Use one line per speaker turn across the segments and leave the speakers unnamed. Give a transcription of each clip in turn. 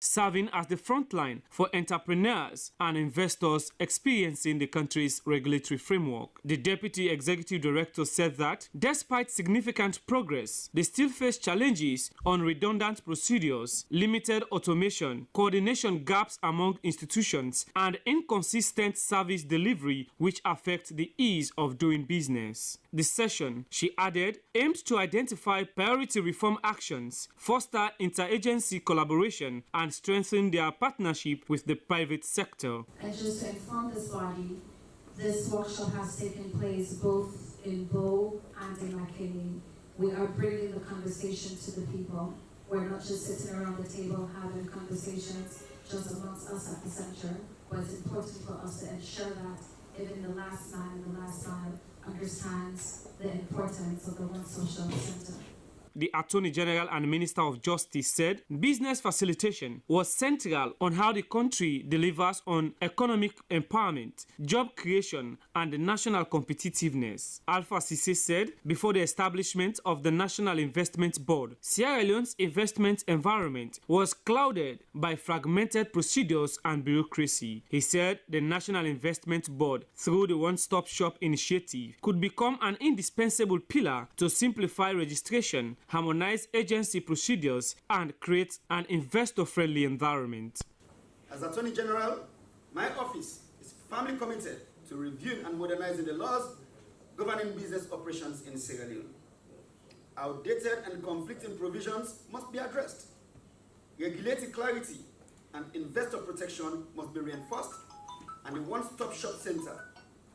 serving as the front line for entrepreneurs and investors experiencing the country's regulatory framework. The Deputy Executive Director said that despite significant progress, they still face challenges on redundant procedures, limited automation, coordination gaps among institutions, and inconsistent service delivery which affect the ease of doing business. The session, she added, aimed to identify priority reform actions, foster interagency collaboration, and strengthen their partnership with the private sector.
And just to inform this body, this workshop has taken place both in Bo and in Makeni. We are bringing the conversation to the people. We're not just sitting around the table having conversations just amongst us at the center, but it's important for us to ensure that even the last man and the last mile understands the importance of the One Social Center.
The Attorney General and Minister of Justice said business facilitation was central on how the country delivers on economic empowerment, job creation, and national competitiveness. Alpha Cissé said before the establishment of the National Investment Board, Sierra Leone's investment environment was clouded by fragmented procedures and bureaucracy. He said the National Investment Board, through the One-Stop Shop initiative, could become an indispensable pillar to simplify registration, harmonize agency procedures, and create an investor-friendly environment.
As Attorney General, my office is firmly committed to reviewing and modernizing the laws governing business operations in Sierra Leone. Outdated and conflicting provisions must be addressed. Regulatory clarity and investor protection must be reinforced, and the One-Stop Shop Center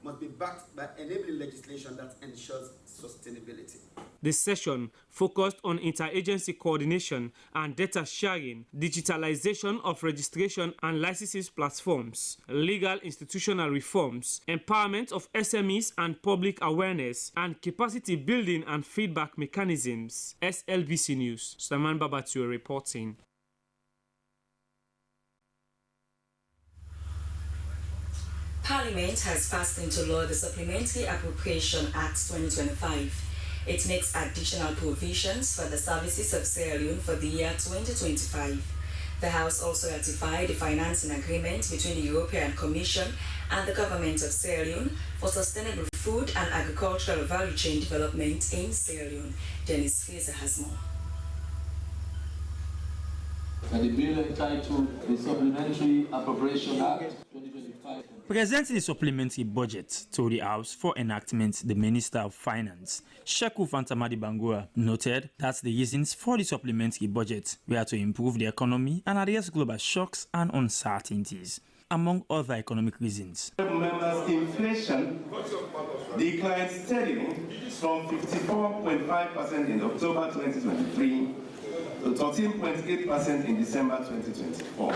must be backed by enabling legislation that ensures sustainability.
This session focused on interagency coordination and data sharing, digitalization of registration and licenses platforms, legal institutional reforms, empowerment of SMEs and public awareness, and capacity building and feedback mechanisms. SLBC News, Saman Babatu reporting.
Parliament has passed into law the Supplementary Appropriation Act 2025. It makes additional provisions for the services of Sierra Leone for the year 2025. The House also ratified the financing agreement between the European Commission and the Government of Sierra Leone for sustainable food and agricultural value chain development in Sierra Leone. Dennis Fraser has more.
And the bill entitled the Supplementary Appropriation Act 2025.
Presenting the supplementary budget to the House for enactment, the Minister of Finance, Sheku Fantamadi Bangura, noted that the reasons for the supplementary budget were to improve the economy and address global shocks and uncertainties, among other economic reasons.
Members, inflation declined steadily from 54.5% in October 2023 to 13.8% in December 2024.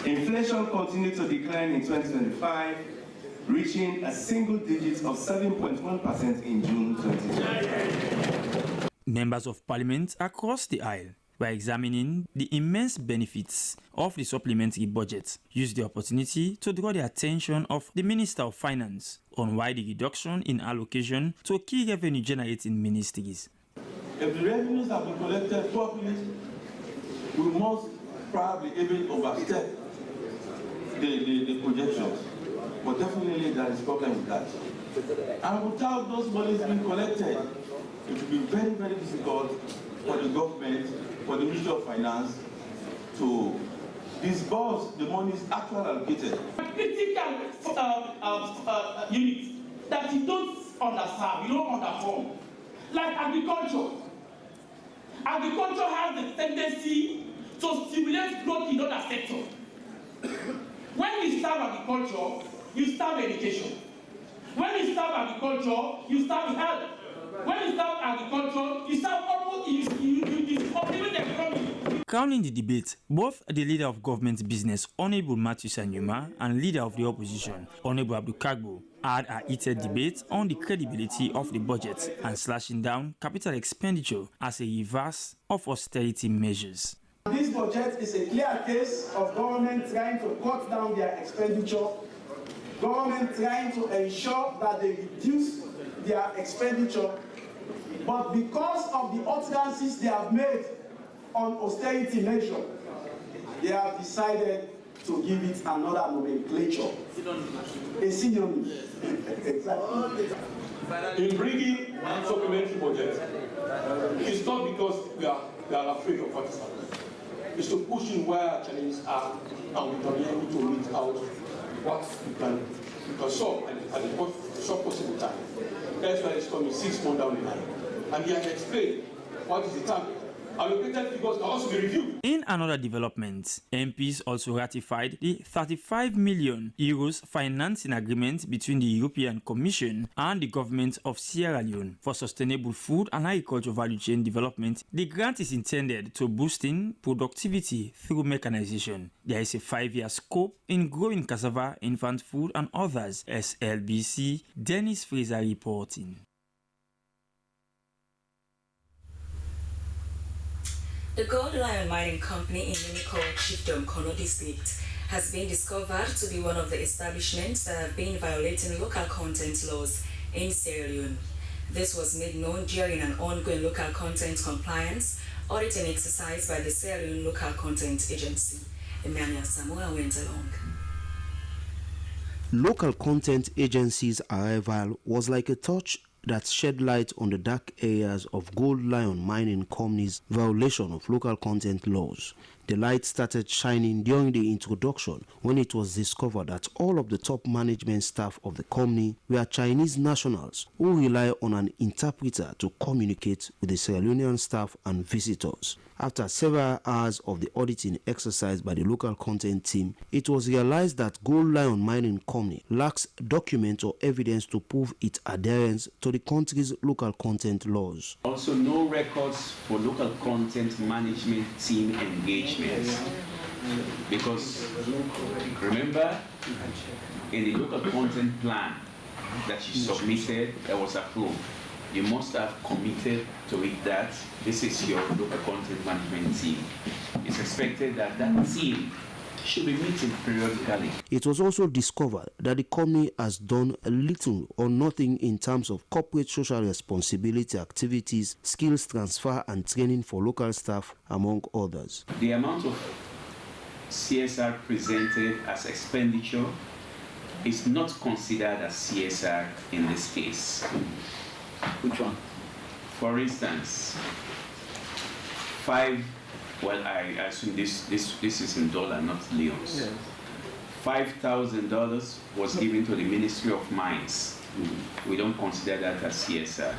Inflation continued to decline in 2025, reaching a single digit of 7.1% in June 2020.
Members of Parliament across the aisle were examining the immense benefits of the supplementary budget, used the opportunity to draw the attention of the Minister of Finance on why the reduction in allocation to key revenue-generating ministries.
If the revenues have been collected properly, we must probably even overstep the projections. But definitely there is a problem with that. And without those monies being collected, it will be very, very difficult for the government, for the Ministry of Finance to disburse the monies actually allocated.
Critical units that you don't understand, you don't underperform. Like agriculture. Agriculture has the tendency to stimulate growth in other sectors. When you starve agriculture, you starve education. When you starve agriculture, you starve health. When you starve agriculture, you starve almost you complement the economy.
Crowning the debate, both the leader of government business, Honorable Matthew Sanyuma, and leader of the opposition, Honorable Abdul Kagbo, had a heated debate on the credibility of the budget and slashing down capital expenditure as a reverse of austerity measures.
This budget is a clear case of government trying to cut down their expenditure, government trying to ensure that they reduce their expenditure, but because of the utterances they have made on austerity measure, they have decided to give it another nomenclature. A synonym. Exactly.
In bringing supplementary budget, it's not because we are afraid of what is happening. It's to push in where our challenges are, and we can be able to meet out what we can solve at the short possible time. That's why it's coming 6 months down the line. And he has explained what is the target. Allocated figures can also be reviewed.
In another development, MPs also ratified the 35 million euros financing agreement between the European Commission and the government of Sierra Leone for sustainable food and agriculture value chain development. The grant is intended to boosting productivity through mechanization. There is a 5-year scope in growing cassava, infant food and others. Slbc, Dennis Fraser reporting.
The Gold Lion Mining Company in Nimiko, Chiefdom, Kono District has been discovered to be one of the establishments that have been violating local content laws in Sierra Leone. This was made known during an ongoing local content compliance auditing exercise by the Sierra Leone Local Content Agency. Emmanuel Samoa went along.
Local content agencies' arrival was like a torch that shed light on the dark areas of Gold Lion Mining Company's violation of local content laws. The light started shining during the introduction when it was discovered that all of the top management staff of the company were Chinese nationals who rely on an interpreter to communicate with the Sierra Leonean staff and visitors. After several hours of the auditing exercise by the local content team, it was realized that Gold Lion Mining Company lacks documents or evidence to prove its adherence to the country's local content laws.
Also, no records for local content management team engagements. Because remember, in the local content plan that you submitted, that was approved, you must have committed to it that this is your local content management team. It's expected that that team should be meeting periodically.
It was also discovered that the company has done little or nothing in terms of corporate social responsibility activities, skills transfer and training for local staff, among others.
The amount of CSR presented as expenditure is not considered as CSR in this case.
Which one?
For instance, I assume this is in dollar, not leons. Yes. $5,000 was given to the Ministry of Mines. We don't consider that as CSR.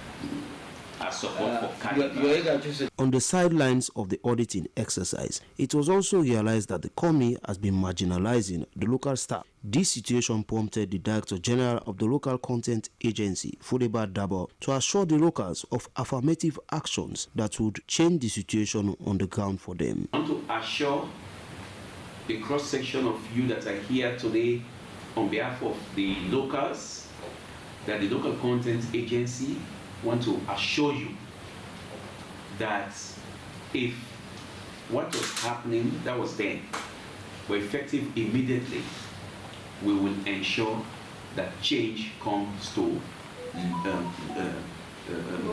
As support for Kenema.
On the sidelines of the auditing exercise, it was also realized that the company has been marginalizing the local staff. This situation prompted the Director General of the Local Content Agency, Fudeba Dabo, to assure the locals of affirmative actions that would change the situation on the ground for them.
I want to assure the cross-section of you that are here today on behalf of the locals that the Local Content Agency want to assure you that if what was happening that was then were effective immediately, we will ensure that change comes to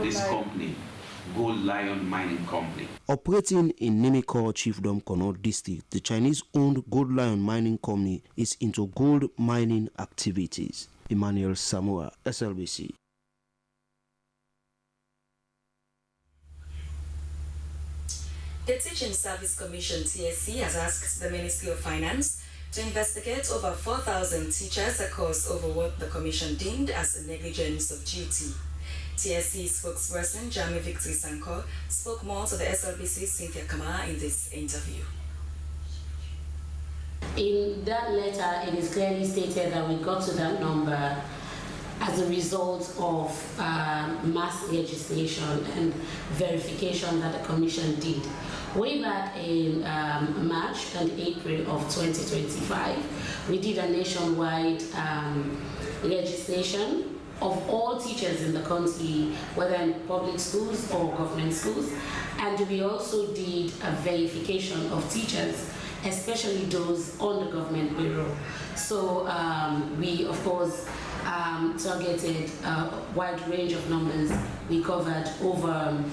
this company, Gold Lion Mining Company.
Operating in Nimiko Chiefdom Kono District, the Chinese-owned Gold Lion Mining Company is into gold mining activities. Emmanuel Samoa, SLBC.
The Teaching Service Commission, TSC, has asked the Ministry of Finance to investigate over 4,000 teachers across over what the Commission deemed as a negligence of duty. TSC spokesperson Jami Victory Sanko spoke more to the SLBC Cynthia Kamara in this interview.
In that letter, it is clearly stated that we got to that number as a result of mass legislation and verification that the Commission did. Way back in March and April of 2025, we did a nationwide legislation of all teachers in the country, whether in public schools or government schools, and we also did a verification of teachers, especially those on the government payroll. So we, of course, targeted a wide range of numbers. We covered over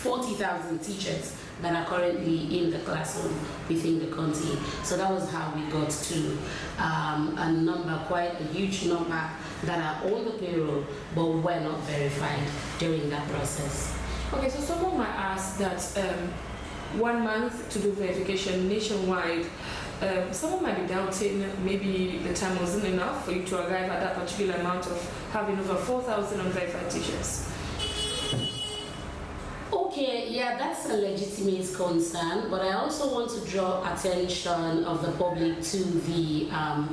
40,000 teachers that are currently in the classroom within the county. So that was how we got to a number, quite a huge number, that are on the payroll but were not verified during that process.
Okay, so someone might ask that 1 month to do verification nationwide, someone might be doubting maybe the time wasn't enough for you to arrive at that particular amount of having over 4,000 unverified teachers.
Okay, yeah, that's a legitimate concern, but I also want to draw attention of the public to the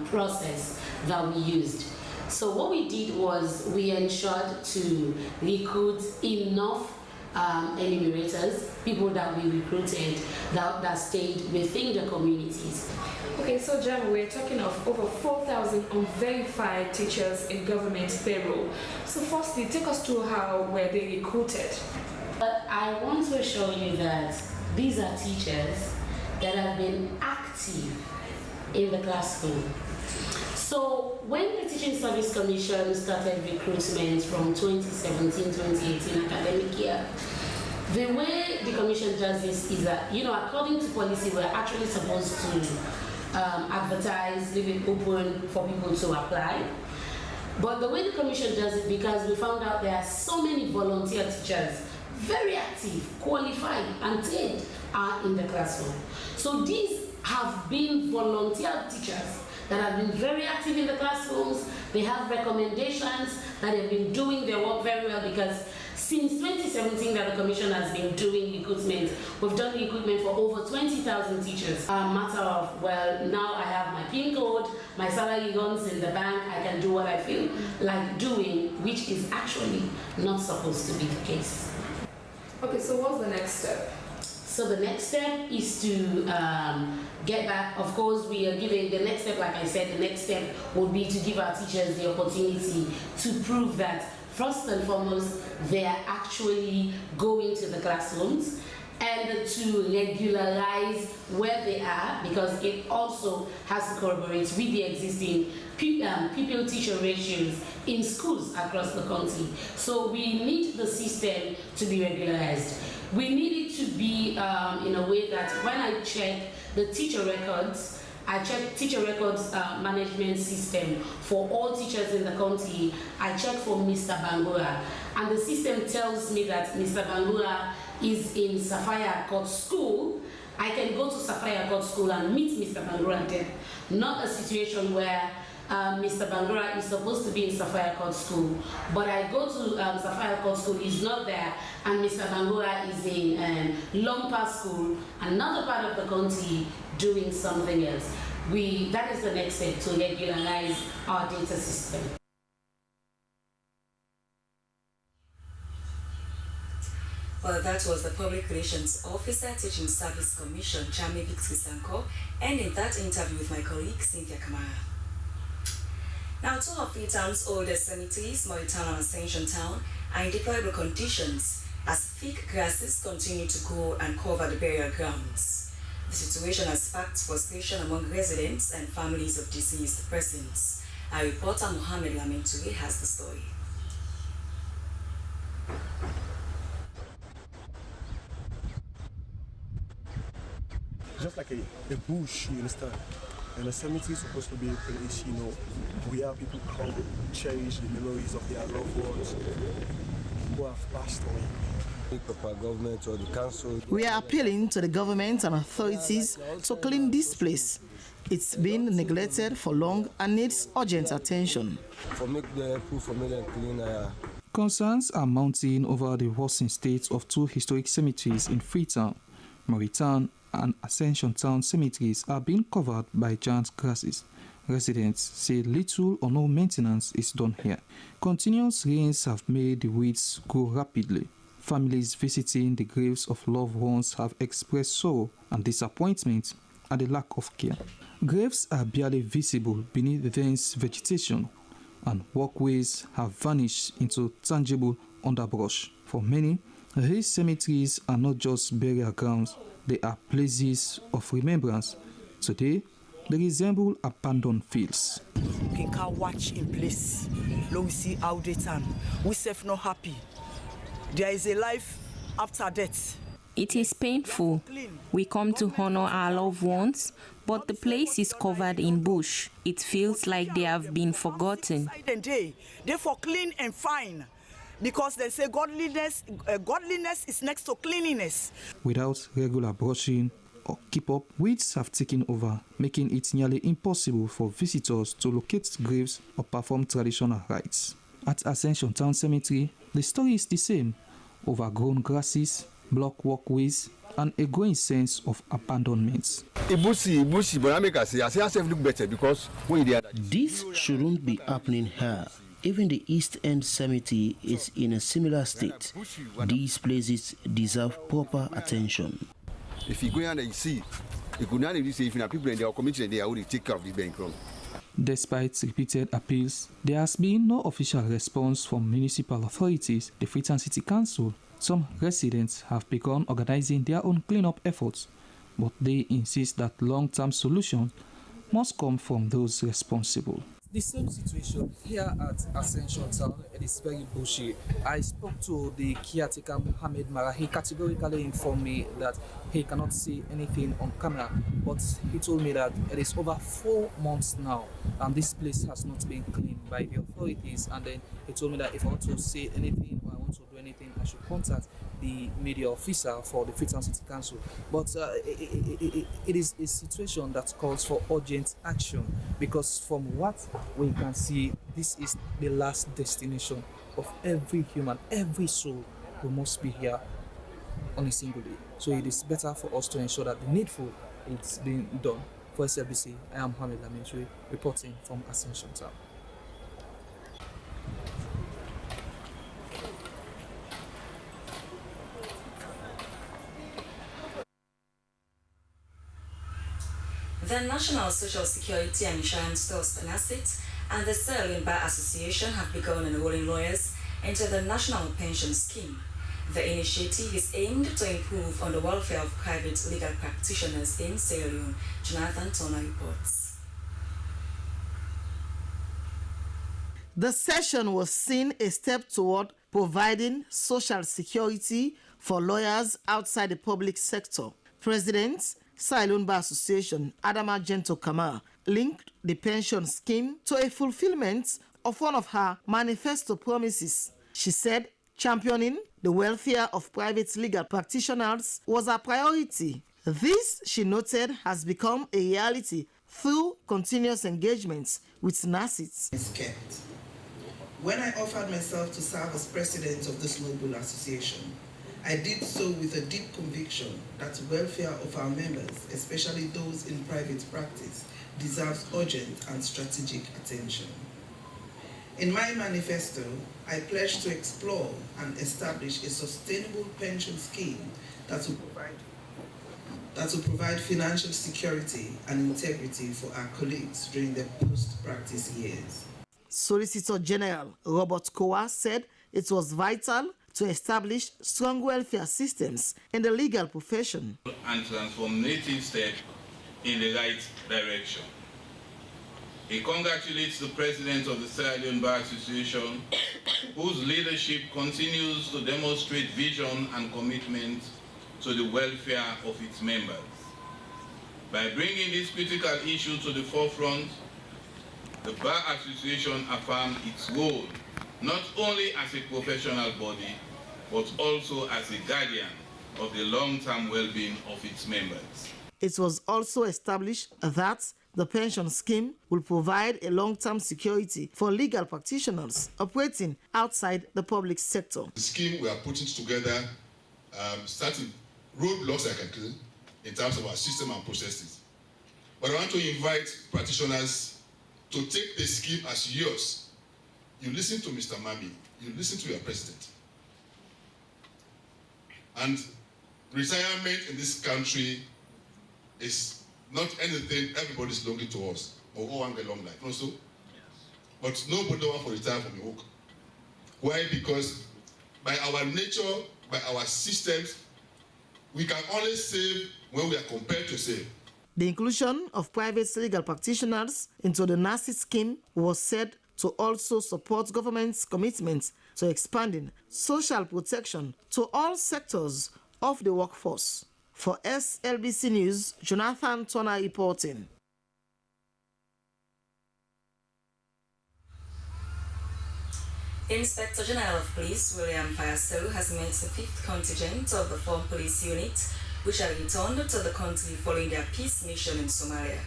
process that we used. So what we did was we ensured to recruit enough enumerators, people that we recruited that stayed within the communities.
Okay, so Jam, we're talking of over 4,000 unverified teachers in government payroll. So firstly, take us through how were they recruited?
But I want to show you that these are teachers that have been active in the classroom. So when the Teaching Service Commission started recruitment from 2017-2018 academic year, the way the commission does this is that, according to policy, we're actually supposed to advertise, leave it open for people to apply. But the way the commission does it, because we found out there are so many volunteer teachers, very active, qualified, and trained, are in the classroom. So these have been volunteer teachers that have been very active in the classrooms. They have recommendations that they've been doing their work very well, because since 2017 that the commission has been doing recruitment, we've done recruitment for over 20,000 teachers. A matter of, well, now I have my PIN code, my salary runs in the bank, I can do what I feel like doing, which is actually not supposed to be the case.
Okay, so what's the next step?
So the next step is to get back. Of course, we are giving the next step, like I said, the next step would be to give our teachers the opportunity to prove that, first and foremost, they are actually going to the classrooms, and to regularize where they are, because it also has to corroborate with the existing pupil-teacher ratios in schools across the country. So we need the system to be regularized. We need it to be in a way that when I check the teacher records, I check teacher records management system for all teachers in the country. I check for Mr. Bangura, and the system tells me that Mr. Bangura is in Sapphire Court School. I can go to Sapphire Court School and meet Mr. Bangura there. Not a situation where Mr. Bangura is supposed to be in Sapphire Court School, but I go to Sapphire Court School, he's not there, and Mr. Bangura is in Lompa School, another part of the country, doing something else. That is the next step, to regularize our data system.
Well, that was the Public Relations Officer, Teaching Service Commission, Chami Victor Sanko, and in that interview with my colleague, Cynthia Kamara. Now, two of Freetown's oldest cemeteries, Freetown and Ascension Town, are in deplorable conditions as thick grasses continue to grow and cover the burial grounds. The situation has sparked frustration among residents and families of deceased persons. Our reporter Mohammed Lamenturi has the story.
Just like a bush, you understand? And a cemetery is supposed to be a place, where people come to cherish the memories of their loved ones who have passed away.
Government or the council.
We are appealing to the government and authorities to clean this place. It's been neglected for long and needs urgent attention.
For make the proof for me and clean.
Concerns are mounting over the worsening state of two historic cemeteries in Freetown. Freetown and Ascension Town cemeteries are being covered by giant grasses. Residents say little or no maintenance is done here. Continuous rains have made the weeds grow rapidly. Families visiting the graves of loved ones have expressed sorrow and disappointment at the lack of care. Graves are barely visible beneath dense vegetation, and walkways have vanished into tangible underbrush. For many, these cemeteries are not just burial grounds, they are places of remembrance. Today, they resemble abandoned fields.
We can watch in place. Let we see how they turn. We self not happy. There is a life after death.
It is painful. We come to honor our loved ones, but the place is covered in bush. It feels like they have been forgotten.
They for clean and fine, because they say godliness is next to cleanliness.
Without regular brushing or keep up, weeds have taken over, making it nearly impossible for visitors to locate graves or perform traditional rites. At Ascension Town Cemetery, the story is the same: overgrown grasses, block walkways, and a growing sense of abandonment.
This shouldn't be happening here. Even the East End Cemetery is in a similar state. These places deserve proper attention.
If you go and you see, you could not even say if people in their community they already take care of this bank loan.
Despite repeated appeals, there has been no official response from municipal authorities, the Freetown City Council. Some residents have begun organizing their own cleanup efforts, but they insist that long-term solutions must come from those responsible. The same situation here at Ascension Town, it is very bushy. I spoke to the caretaker Mohammed Mara. He categorically informed me that he cannot see anything on camera, but he told me that it is over 4 months now and this place has not been cleaned by the authorities. And then he told me that if I want to say anything or I want to do anything, I should contact the media officer for the Freetown City Council. But it is a situation that calls for urgent action, because from what we can see, this is the last destination of every human, every soul who must be here on a single day. So it is better for us to ensure that the needful is being done. For SLBC, I am Mohamed Laminchwe, reporting from Ascension Town.
The National Social Security and Insurance Trust (NASIT) and the Sierra Leone Bar Association have begun enrolling lawyers into the National Pension Scheme. The initiative is aimed to improve on the welfare of private legal practitioners in Sierra Leone. Jonathan Turner reports.
The session was seen a step toward providing social security for lawyers outside the public sector. President Sierra Leone Bar Association Adama Gento Kamara linked the pension scheme to a fulfillment of one of her manifesto promises. She said championing the welfare of private legal practitioners was a priority. This, she noted, has become a reality through continuous engagements with NASIT.
When I offered myself to serve as president of this noble association, I did so with a deep conviction that the welfare of our members, especially those in private practice, deserves urgent and strategic attention. In my manifesto, I pledged to explore and establish a sustainable pension scheme that will provide financial security and integrity for our colleagues during their post-practice years.
Solicitor General Robert Kowa said it was vital to establish strong welfare systems in the legal profession
and transformative step in the right direction. He congratulates the President of the Sierra Leone Bar Association, whose leadership continues to demonstrate vision and commitment to the welfare of its members. By bringing this critical issue to the forefront, the Bar Association affirmed its role not only as a professional body, but also as a guardian of the long-term well-being of its members.
It was also established that the pension scheme will provide a long-term security for legal practitioners operating outside the public sector.
The scheme we are putting together starting roadblocks I can clear in terms of our system and processes. But I want to invite practitioners to take the scheme as yours. You listen to Mr. Mami, you listen to your president. And retirement in this country is not anything everybody's longing to us. Or want a long life, no so? But nobody wants to retire from your work. Why? Because by our nature, by our systems, we can only save when we are compelled to save.
The inclusion of private legal practitioners into the NASIT scheme was said to also support government's commitment to expanding social protection to all sectors of the workforce. For SLBC News, Jonathan Turner reporting.
Inspector General of Police William Fayaselu has met the 5th contingent of the 4th Police Unit, which are returned to the country following their peace mission in Somalia.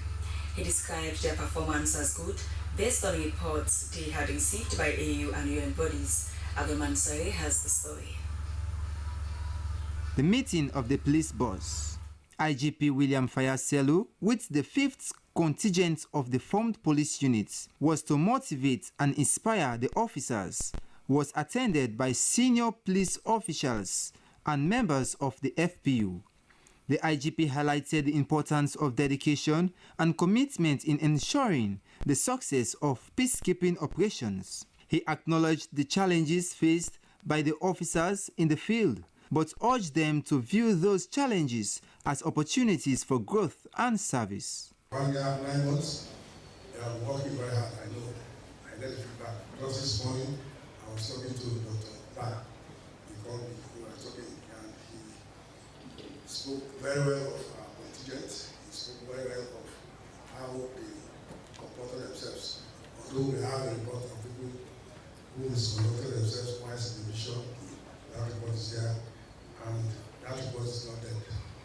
He described their performance as good based on reports they had received by AU and UN bodies. Abdulman Sare has the story.
The meeting of the police boss, IGP William Fayaselu, with the 5th contingent of the formed police units was to motivate and inspire the officers, was attended by senior police officials and members of the FPU. The IGP highlighted the importance of dedication and commitment in ensuring the success of peacekeeping operations. He acknowledged the challenges faced by the officers in the field, but urged them to view those challenges as opportunities for growth and service.
1 year, 9 months, they are working very hard, I know. I get the feedback. Just this morning, I was talking to Dr. Bach. He called me, we were talking, and he spoke very well of our contingent. He spoke very well of how they comported themselves. Although we have a report of people who misconducted themselves twice in the mission, that report is there, and that report is not dead.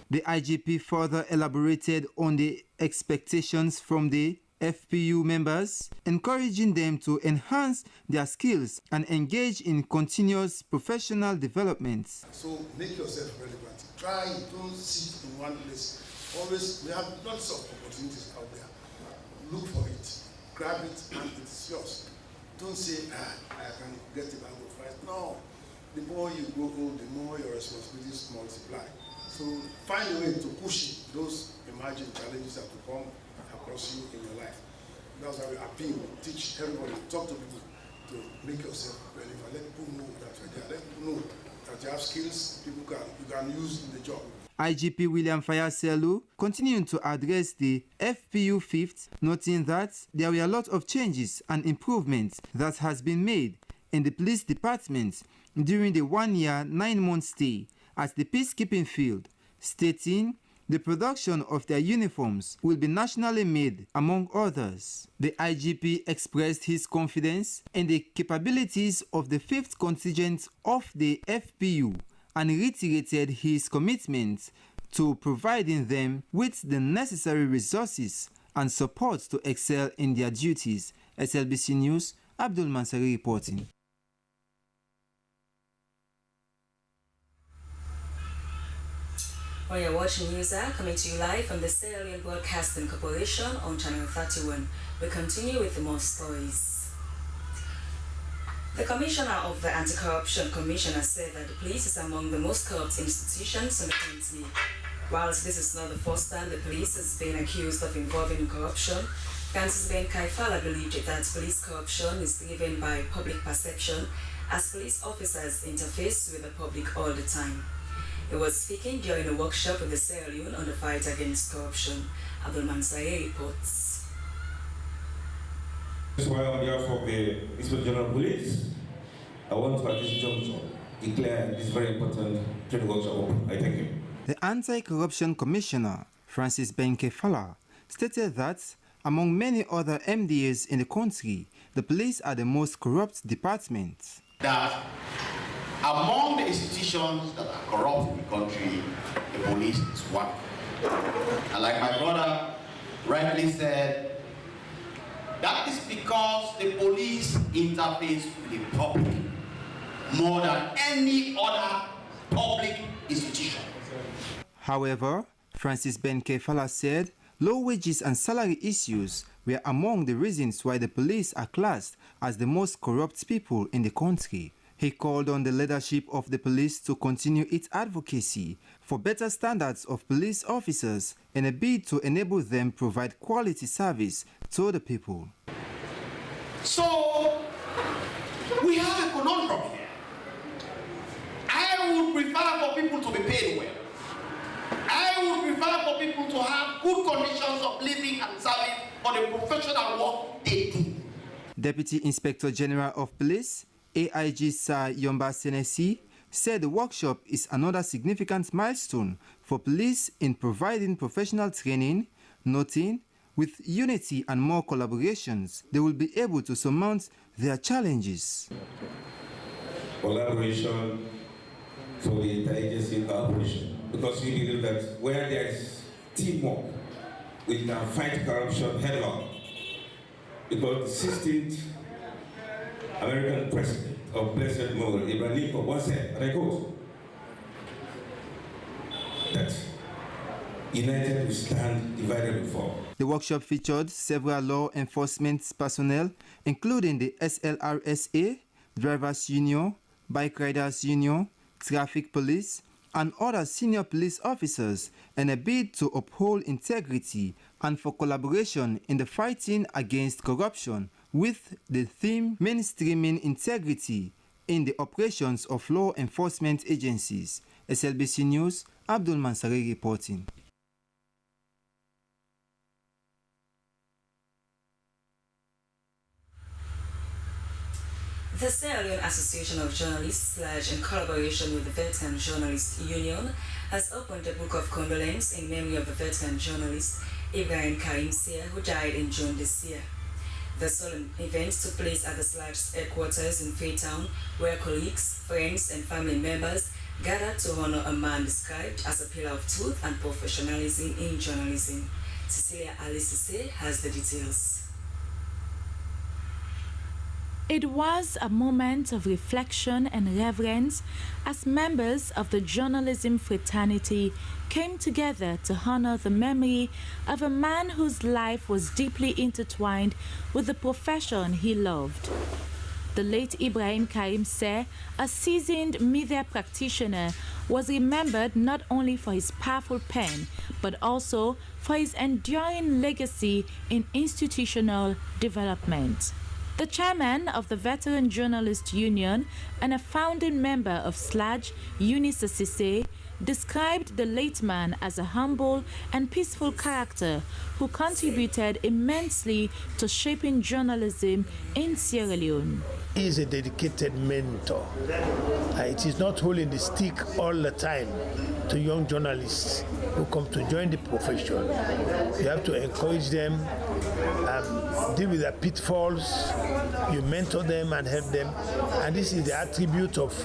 The IGP further elaborated on the expectations from the FPU members, encouraging them to enhance their skills and engage in continuous professional development.
So make yourself relevant. Try, don't sit in one place. Always, we have lots of opportunities out there. Look for it, grab it, and it's yours. Don't say, I can get a bag of rice. No, the more you grow old, the more your responsibilities multiply. So find a way to push those emerging challenges that will come across you in your life. That's why we appeal, teach everybody, talk to people to make yourself relevant. Let people know that you're there. Let people know that you have skills you can use in the job.
IGP William Fayaselu continuing to address the FPU 5th, noting that there were a lot of changes and improvements that has been made in the police department during the 1 year, 9 month stay at the peacekeeping field, stating the production of their uniforms will be nationally made, among others. The IGP expressed his confidence in the capabilities of the 5th contingent of the FPU and reiterated his commitment to providing them with the necessary resources and support to excel in their duties. SLBC News, Abdul Mansari reporting.
While you're watching news coming to you live from the Sierra Leone Broadcasting Corporation on Channel 31, we continue with more stories. The Commissioner of the Anti-Corruption Commission has said that the police is among the most corrupt institutions in the country. Whilst this is not the first time the police has been accused of involving in corruption, Francis Ben Kaifala believed that police corruption is driven by public perception as police officers interface with the public all the time. He was speaking during a workshop with the Sierra Leone on the fight against corruption. Abdul Mansaye reports.
That's why on behalf of the Inspector General of Police, I want to at this juncture declare this very important training workshop open. I thank you.
The Anti-Corruption Commissioner, Francis Ben Kaifala, stated that among many other MDAs in the country, the police are the most corrupt department.
That among the institutions that are corrupt in the country, the police is one. And like my brother rightly said, that is because the police interface with the public more than any other public institution.
However, Francis Ben Kaifala said low wages and salary issues were among the reasons why the police are classed as the most corrupt people in the country. He called on the leadership of the police to continue its advocacy for better standards of police officers in a bid to enable them provide quality service to the people.
So, we have a conundrum here. I would prefer for people to be paid well. I would prefer for people to have good conditions of living and serving for the professional work they do.
Deputy Inspector General of Police, AIG Sir Yomba Senesi, said the workshop is another significant milestone for police in providing professional training, noting with unity and more collaborations, they will be able to surmount their challenges.
Collaboration for the interagency operation, because we believe that where there is teamwork, we can fight corruption head-on. Because the 16th American president of Blessed Memory, Abraham Lincoln, once said, and I quote, that united we stand, divided we fall.
The workshop featured several law enforcement personnel, including the SLRSA, Drivers Union, Bike Riders Union, Traffic Police, and other senior police officers, in a bid to uphold integrity and for collaboration in the fighting against corruption, with the theme mainstreaming integrity in the operations of law enforcement agencies. SLBC News, Abdul Mansari reporting.
The Sierra Leone Association of Journalists, in collaboration with the Veteran Journalists Union, has opened a book of condolence in memory of the veteran journalist Ibrahim Karim Sierra, who died in June this year. The solemn event took place at the SLAG's headquarters in Freetown, where colleagues, friends, and family members gathered to honor a man described as a pillar of truth and professionalism in journalism. Cecilia Alice has the details.
It was a moment of reflection and reverence as members of the journalism fraternity came together to honor the memory of a man whose life was deeply intertwined with the profession he loved. The late Ibrahim Karim Seh, a seasoned media practitioner, was remembered not only for his powerful pen, but also for his enduring legacy in institutional development. The chairman of the Veteran Journalists Union and a founding member of SLAG, Eunice Cisse, described the late man as a humble and peaceful character who contributed immensely to shaping journalism in Sierra Leone.
He is a dedicated mentor. It is not holding the stick all the time to young journalists who come to join the profession. You have to encourage them, deal with their pitfalls, you mentor them and help them. And this is the attribute of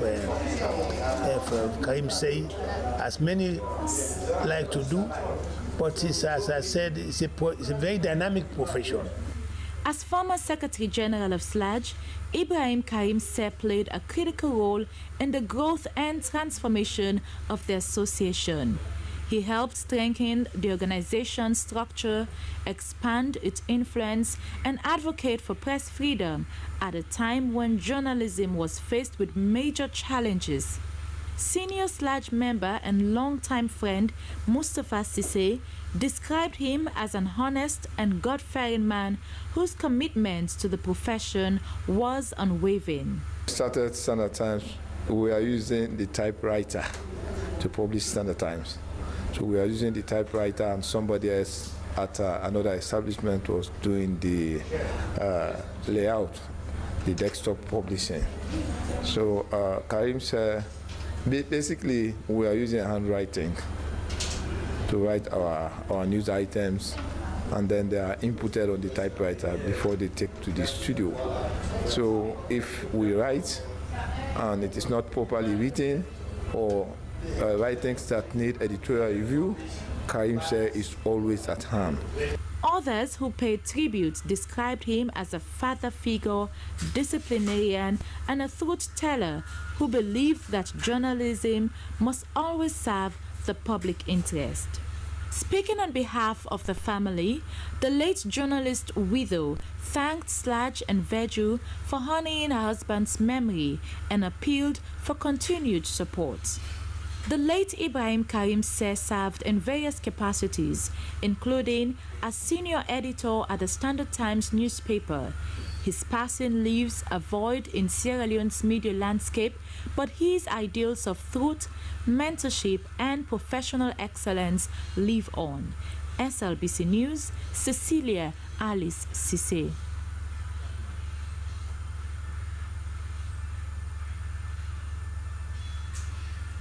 Karim Seh, as many like to do, but it's, as I said, it's a very dynamic profession.
As former Secretary General of SLAG, Ibrahim Karim Seh played a critical role in the growth and transformation of the association. He helped strengthen the organization's structure, expand its influence, and advocate for press freedom at a time when journalism was faced with major challenges. Senior SLAG member and longtime friend Mustafa Cisse described him as an honest and God-fearing man whose commitment to the profession was unwavering.
Started Standard Times, we are using the typewriter to publish Standard Times. So we are using the typewriter, and somebody else at another establishment was doing the layout, the desktop publishing. So Karim said, basically, we are using handwriting to write our news items, and then they are inputted on the typewriter before they take to the studio. So if we write and it is not properly written, or writings that need editorial review, Karim Seh is always at hand.
Others who paid tribute described him as a father figure, disciplinarian, and a truth teller who believed that journalism must always serve the public interest. Speaking on behalf of the family, the late journalist widow thanked SLAG and VEJU for honoring her husband's memory and appealed for continued support. The late Ibrahim Karim Seh served in various capacities, including as senior editor at the Standard Times newspaper. His passing leaves a void in Sierra Leone's media landscape, but his ideals of truth, mentorship, and professional excellence live on. SLBC News, Cecilia Alice Cisse.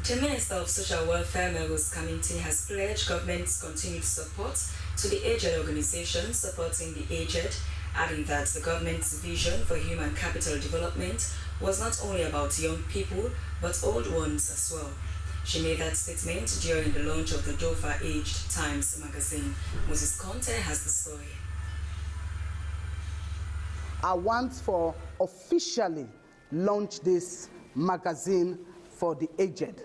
The Minister of Social Welfare, Melrose Community, has pledged government's continued support to the aged organization supporting the aged, adding that the government's vision for human capital development was not only about young people, but old ones as well. She made that statement during the launch of the DOFA Aged Times magazine. Moses Conte has the story.
I want to officially launch this magazine for the aged.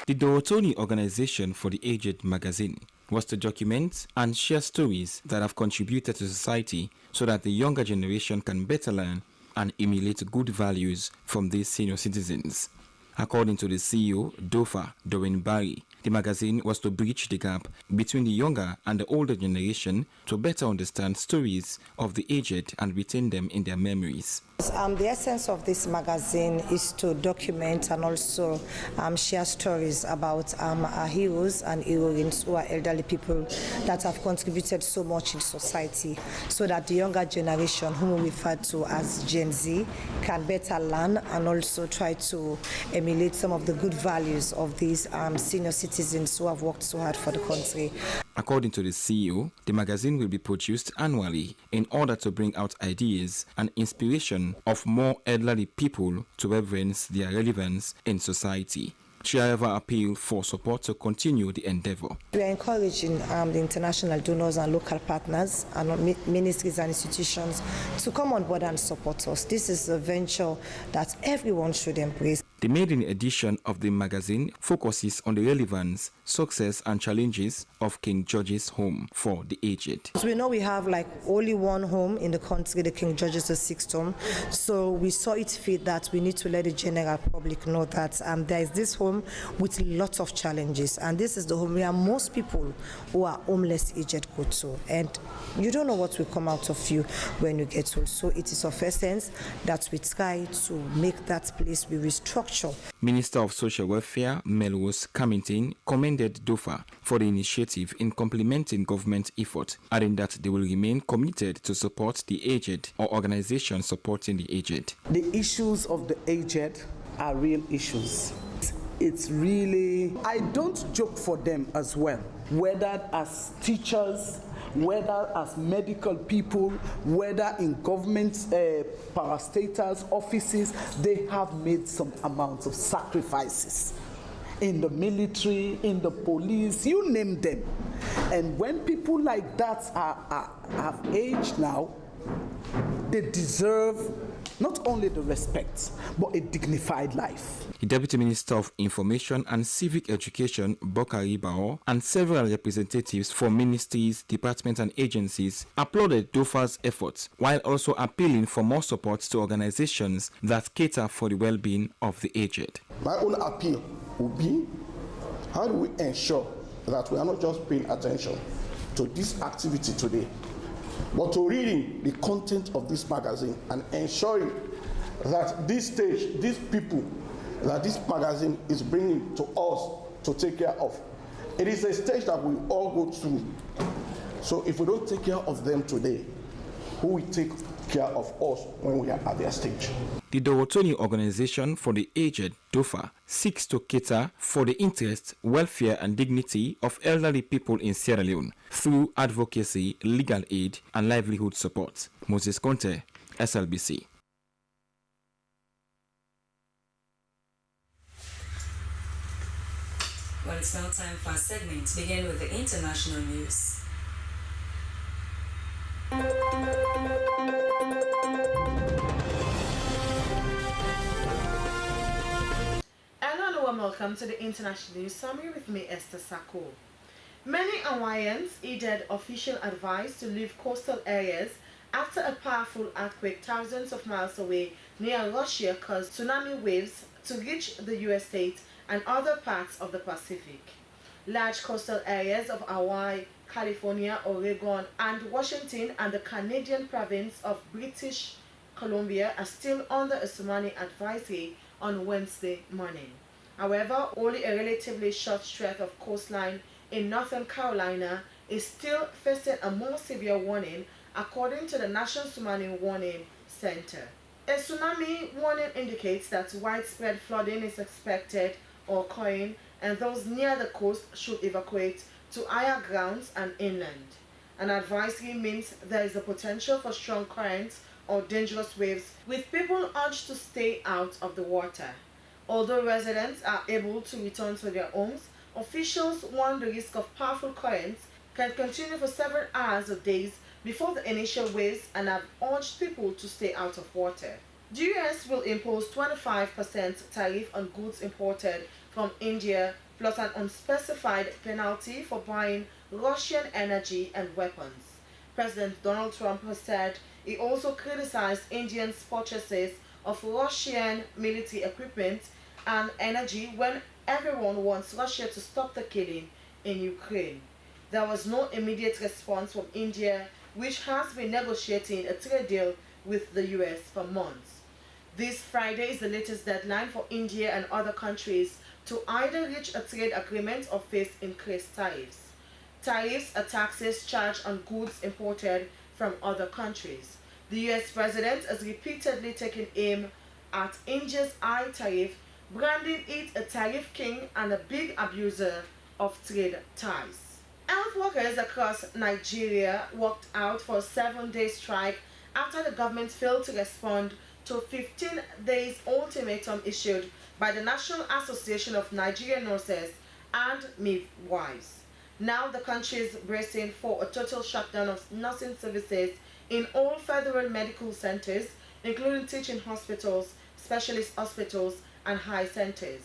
The Dorotoni Organization for the Aged magazine was to document and share stories that have contributed to society so that the younger generation can better learn and emulate good values from these senior citizens. According to the CEO, DOFA, Doreen Barry, the magazine was to bridge the gap between the younger and the older generation to better understand stories of the aged and retain them in their memories.
The essence of this magazine is to document and also share stories about our heroes and heroines who are elderly people that have contributed so much in society, so that the younger generation, whom we refer to as Gen Z, can better learn and also try to emulate some of the good values of these senior citizens who have worked so hard for the country.
According to the CEO, the magazine will be produced annually in order to bring out ideas and inspiration of more elderly people to reverence their relevance in society. She, however, appealed for support to continue the endeavor.
We are encouraging the international donors and local partners and ministries and institutions to come on board and support us. This is a venture that everyone should embrace.
The maiden edition of the magazine focuses on the relevance, success and challenges of King George's Home for the aged.
We know we have like only one home in the country, the King George's VI home. So we saw it fit that we need to let the general public know that there is this home with lots of challenges. And this is the home where most people who are homeless aged go to. And you don't know what will come out of you when you get old. So it is of essence that we try to make that place be restructured.
Minister of Social Welfare, Melrose Cummington, commended DOFA for the initiative in complementing government effort, adding that they will remain committed to support the aged or organizations supporting the aged.
The issues of the aged are real issues. It's really, I don't joke for them as well, whether as teachers, whether as medical people, whether in government parastatals, offices, they have made some amounts of sacrifices. In the military, in the police, you name them. And when people like that have aged now, they deserve not only the respect, but a dignified life.
The Deputy Minister of Information and Civic Education, Bokari Bao, and several representatives from ministries, departments and agencies applauded DOFA's efforts, while also appealing for more support to organizations that cater for the well-being of the aged.
My own appeal would be, how do we ensure that we are not just paying attention to this activity today, but to reading the content of this magazine and ensuring that this stage, these people that this magazine is bringing to us to take care of, it is a stage that we all go through. So if we don't take care of them today, who will take care of us when we are at their stage?
The Dorotoni Organization for the Aged, DOFA, seeks to cater for the interests, welfare and dignity of elderly people in Sierra Leone through advocacy, legal aid and livelihood support. Moses Conte, SLBC.
Well, it's now time for our segment to begin with the international news.
Hello and welcome to the International News Summary with me, Esther Sako. Many Hawaiians heeded official advice to leave coastal areas after a powerful earthquake thousands of miles away near Russia caused tsunami waves to reach the U.S. state and other parts of the Pacific. Large coastal areas of Hawaii, California, Oregon, and Washington and the Canadian province of British Columbia are still under a tsunami advisory on Wednesday morning. However, only a relatively short stretch of coastline in Northern Carolina is still facing a more severe warning, according to the National Tsunami Warning Center. A tsunami warning indicates that widespread flooding is expected or occurring, and those near the coast should evacuate to higher grounds and inland. An advisory means there is a potential for strong currents or dangerous waves, with people urged to stay out of the water. Although residents are able to return to their homes, officials warn the risk of powerful currents can continue for several hours or days before the initial waves, and have urged people to stay out of water. The US will impose 25% tariff on goods imported from India, plus an unspecified penalty for buying Russian energy and weapons. President Donald Trump has said he also criticized India's purchases of Russian military equipment and energy when everyone wants Russia to stop the killing in Ukraine. There was no immediate response from India, which has been negotiating a trade deal with the US for months. This Friday is the latest deadline for India and other countries to either reach a trade agreement or face increased tariffs. Tariffs are taxes charged on goods imported from other countries. The US president has repeatedly taken aim at India's high tariff, branding it a tariff king and a big abuser of trade ties. Health workers across Nigeria walked out for a 7-day strike after the government failed to respond to a 15 days ultimatum issued by the National Association of Nigerian Nurses and Midwives. Now the country is bracing for a total shutdown of nursing services in all federal medical centers, including teaching hospitals, specialist hospitals, and high centers.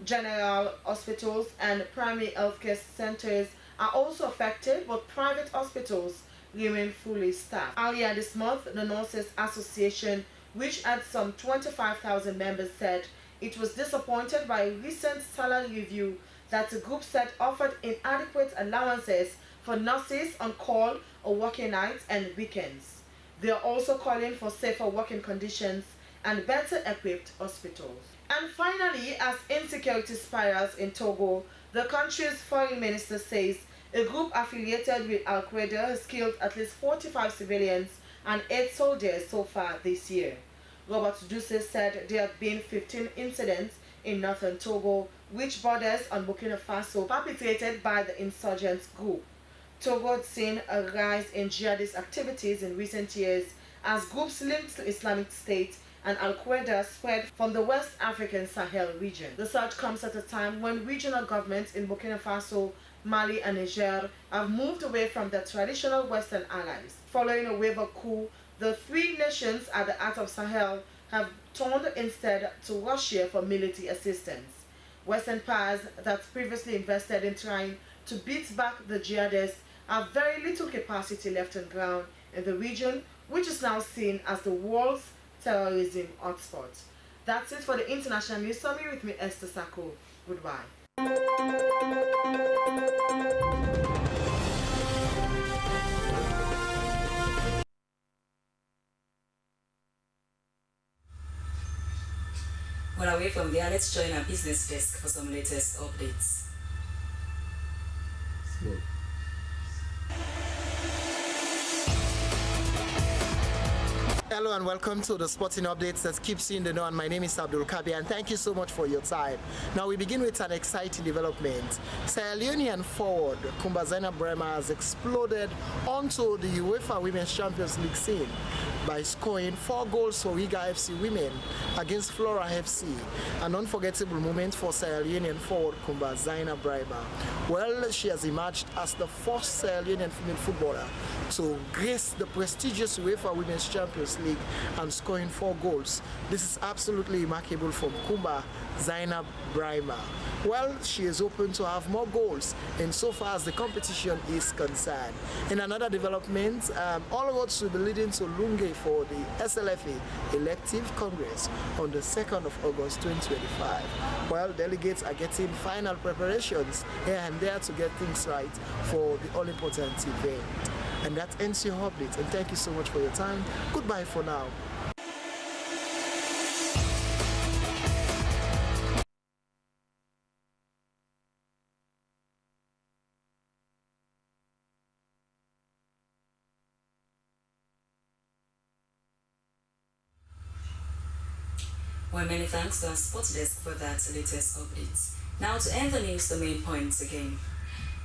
General hospitals and primary healthcare centers are also affected, but private hospitals remain fully staffed. Earlier this month, the Nurses Association, which had some 25,000 members, said it was disappointed by a recent salary review that the group said offered inadequate allowances for nurses on call or working nights and weekends. They are also calling for safer working conditions and better equipped hospitals. And finally, as insecurity spirals in Togo, the country's foreign minister says a group affiliated with Al-Qaeda has killed at least 45 civilians and 8 soldiers so far this year. Robert Duce said there have been 15 incidents in northern Togo, which borders on Burkina Faso, perpetrated by the insurgent group. Togo had seen a rise in jihadist activities in recent years as groups linked to Islamic State and Al-Qaeda spread from the West African Sahel region. The surge comes at a time when regional governments in Burkina Faso, Mali, and Niger have moved away from their traditional Western allies. Following a wave of coup, the three nations at the heart of Sahel have turned instead to Russia for military assistance. Western powers that previously invested in trying to beat back the jihadists have very little capacity left on ground in the region, which is now seen as the world's terrorism hotspot. That's it for the International News Summary with me, Esther Sako. Goodbye.
Well, away from there, let's join our business desk for some latest updates.
Hello and welcome to the sporting updates that keeps you in the know, and my name is Abdul Kabi, and thank you so much for your time. Now we begin with an exciting development. Sierra Leonean forward Sierra Brema has exploded onto the UEFA Women's Champions League scene by scoring 4 goals for Riga FC women against Flora FC, an unforgettable moment for Sierra Leonean forward Sierra Brema. Well, she has emerged as the first Sierra Leonean female footballer to grace the prestigious UEFA Women's Champions League and scoring 4 goals. This is absolutely remarkable from Zainab Brahima. Well, she is open to have more goals insofar as the competition is concerned. In another development, all roads will be leading to Lunge for the SLFA elective congress on the 2nd of August 2025. Well, delegates are getting final preparations here and there to get things right for the all-important event. And that ends your update, and thank you so much for your time. Goodbye for now.
Well, many thanks to our sports desk for that latest update. Now to end the news, the main points again.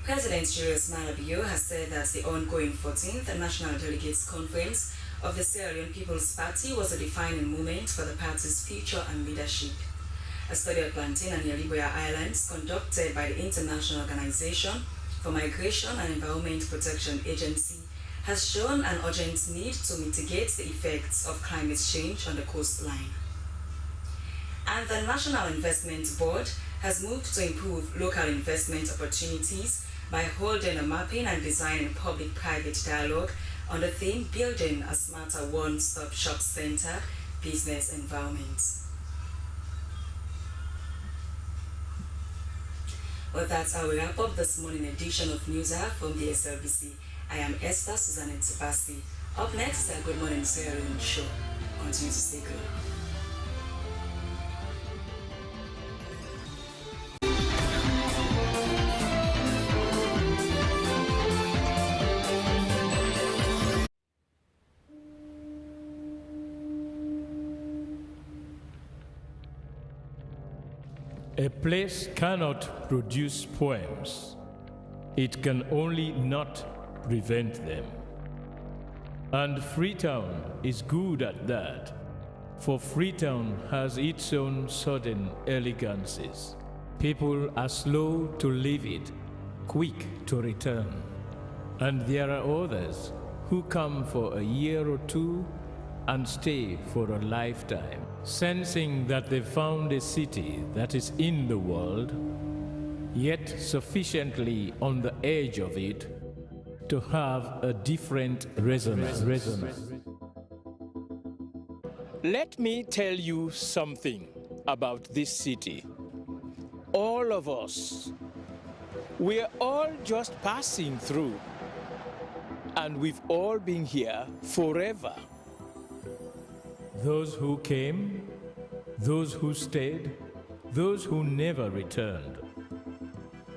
President Julius Maada Bio has said that the ongoing 14th National Delegates Conference of the Sierra Leone People's Party was a defining moment for the party's future and leadership. A study of plantain and Yaliboya Islands conducted by the International Organization for Migration and Environment Protection Agency has shown an urgent need to mitigate the effects of climate change on the coastline. And the National Investment Board has moved to improve local investment opportunities by holding a mapping and designing public-private dialogue on the theme Building a Smarter One-Stop Shop Center Business Environment. Well, that's how we wrap up this morning edition of News Hour from the SLBC. I am Esther Susanette Basi. Up next, a Good Morning Sierra Leone show. Continue to stay good.
A place cannot produce poems. It can only not prevent them. And Freetown is good at that, for Freetown has its own sudden elegances. People are slow to leave it, quick to return. And there are others who come for a year or two and stay for a lifetime, sensing that they found a city that is in the world, yet sufficiently on the edge of it to have a different resonance. Let me tell you something about this city. All of us, we're all just passing through, and we've all been here forever. Those who came, those who stayed, those who never returned.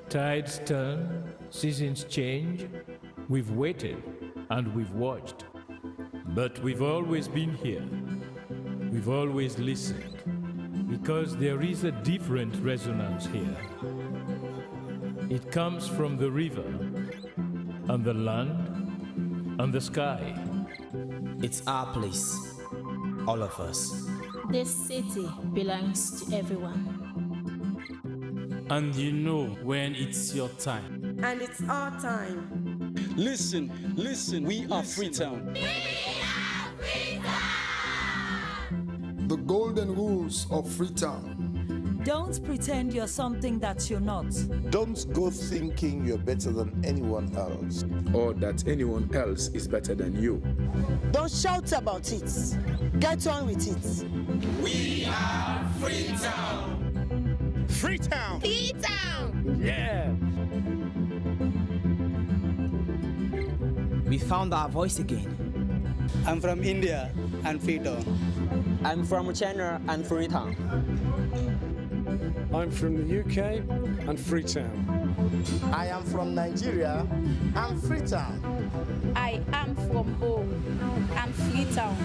Tides turn, seasons change. We've waited and we've watched. But we've always been here. We've always listened, because there is a different resonance here. It comes from the river, and the land, and the sky.
It's our place. All of us.
This city belongs to everyone.
And you know when it's your time.
And it's our time.
Listen, we are Freetown.
We are Freetown!
The golden rules of Freetown.
Don't pretend you're something that you're not.
Don't go thinking you're better than anyone else,
or that anyone else is better than you.
Don't shout about it. Get on with it.
We are Freetown.
Freetown.
Freetown.
Yeah.
We found our voice again.
I'm from India and Freetown.
I'm from China and Freetown.
I'm from the UK and Freetown.
I am from Nigeria and Freetown.
I am from home and Freetown.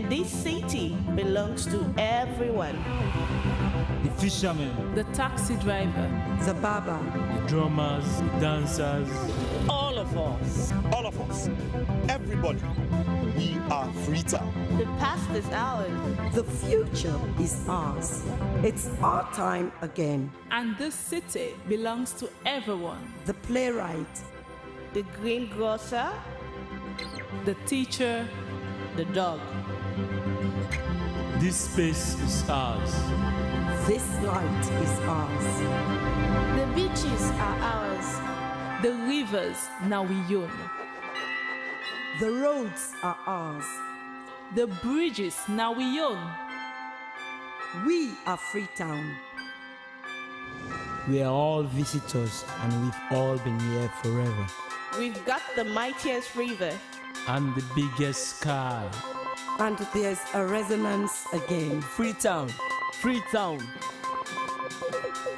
This city belongs to everyone.
The fishermen,
The taxi driver,
The barber,
the drummers, the dancers.
all of us.
All of us. Everybody. We are Freetown.
The past is ours.
The future is ours. It's our time again.
And this city belongs to everyone.
The playwright,
The greengrocer, the teacher, the dog.
This space is ours.
this light is ours.
The beaches are ours.
The rivers now we own.
The roads are ours.
The bridges now we own.
We are Freetown.
We are all visitors and we've all been here forever.
We've got the mightiest river.
And the biggest sky.
And there's a resonance again.
Freetown. Freetown.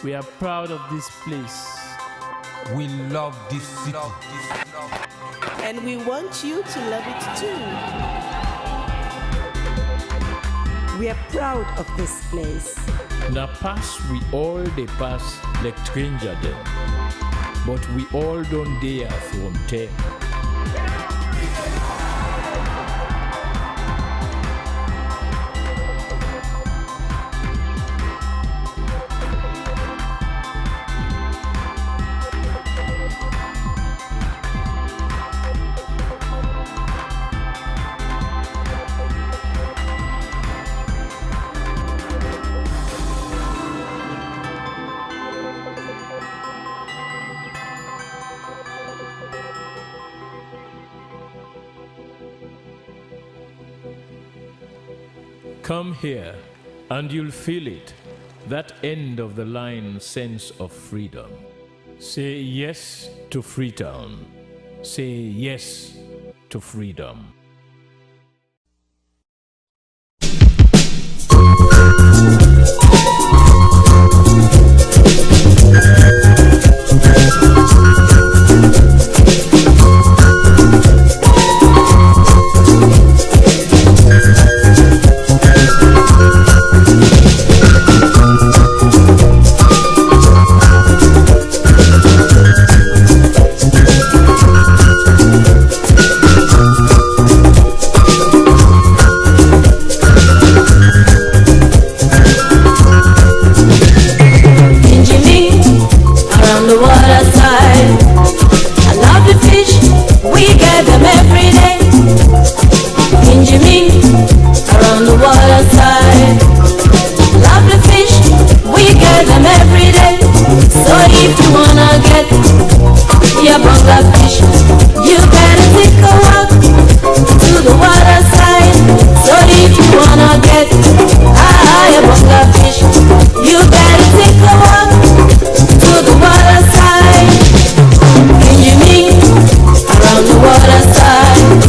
We are proud of this place.
We love this city.
And we want you to love it too.
We are proud of this place.
Na pass we all dey pass like stranger dem, but we all don't dare from them. Come here, and you'll feel it, that end of the line sense of freedom. Say yes to Freetown. Say yes to freedom.
Around the water side.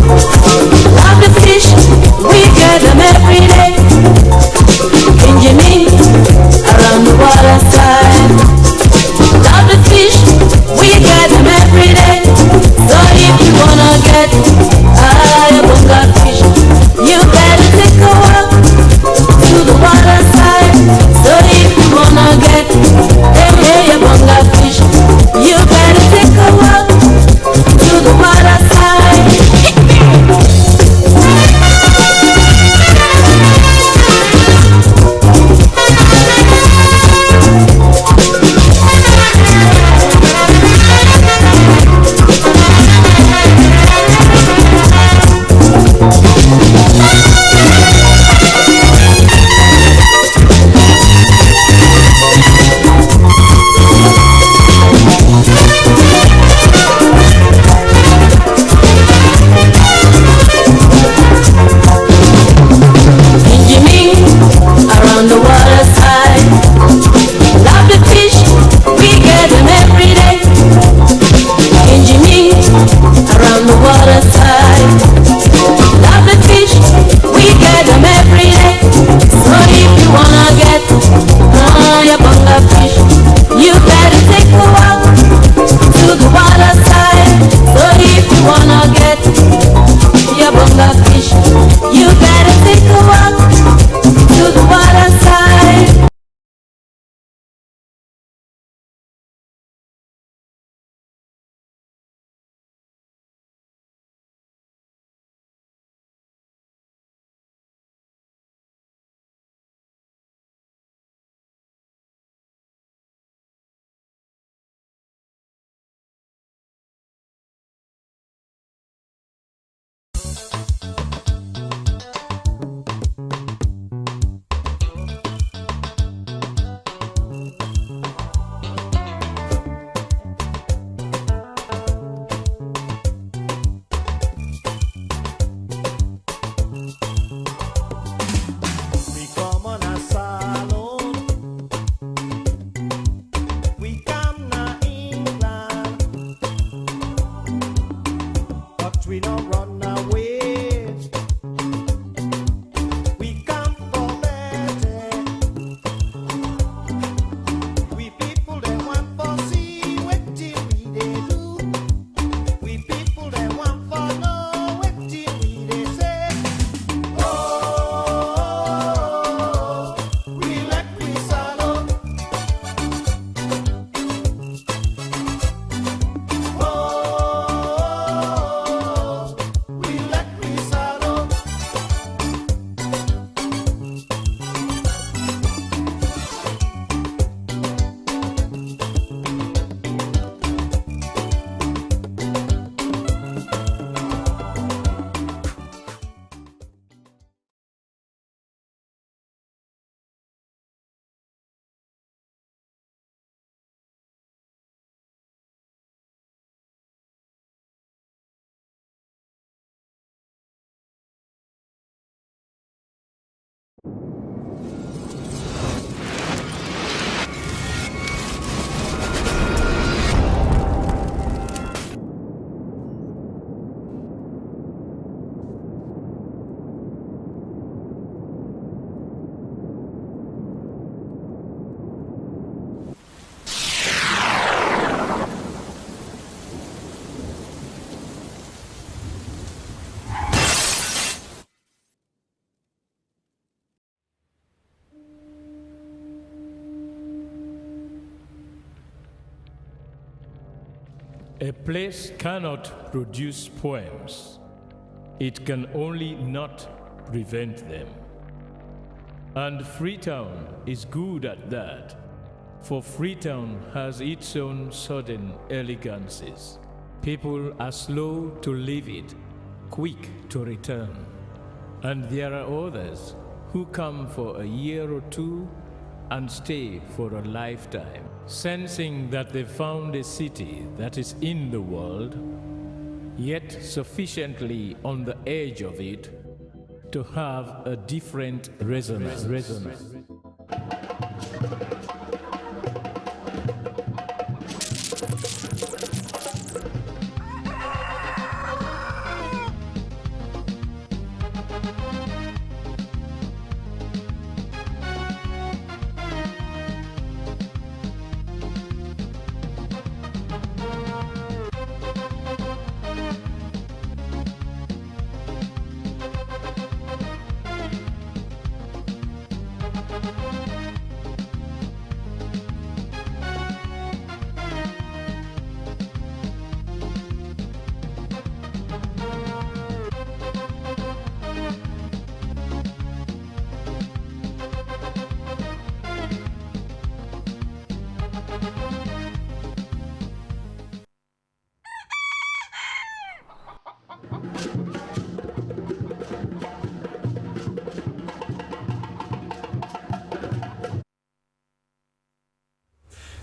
A place cannot produce poems. It can only not prevent them. And Freetown is good at that, for Freetown has its own sudden elegances. People are slow to leave it, quick to return. And there are others who come for a year or two and stay for a lifetime, sensing that they found a city that is in the world, yet sufficiently on the edge of it to have a different resonance.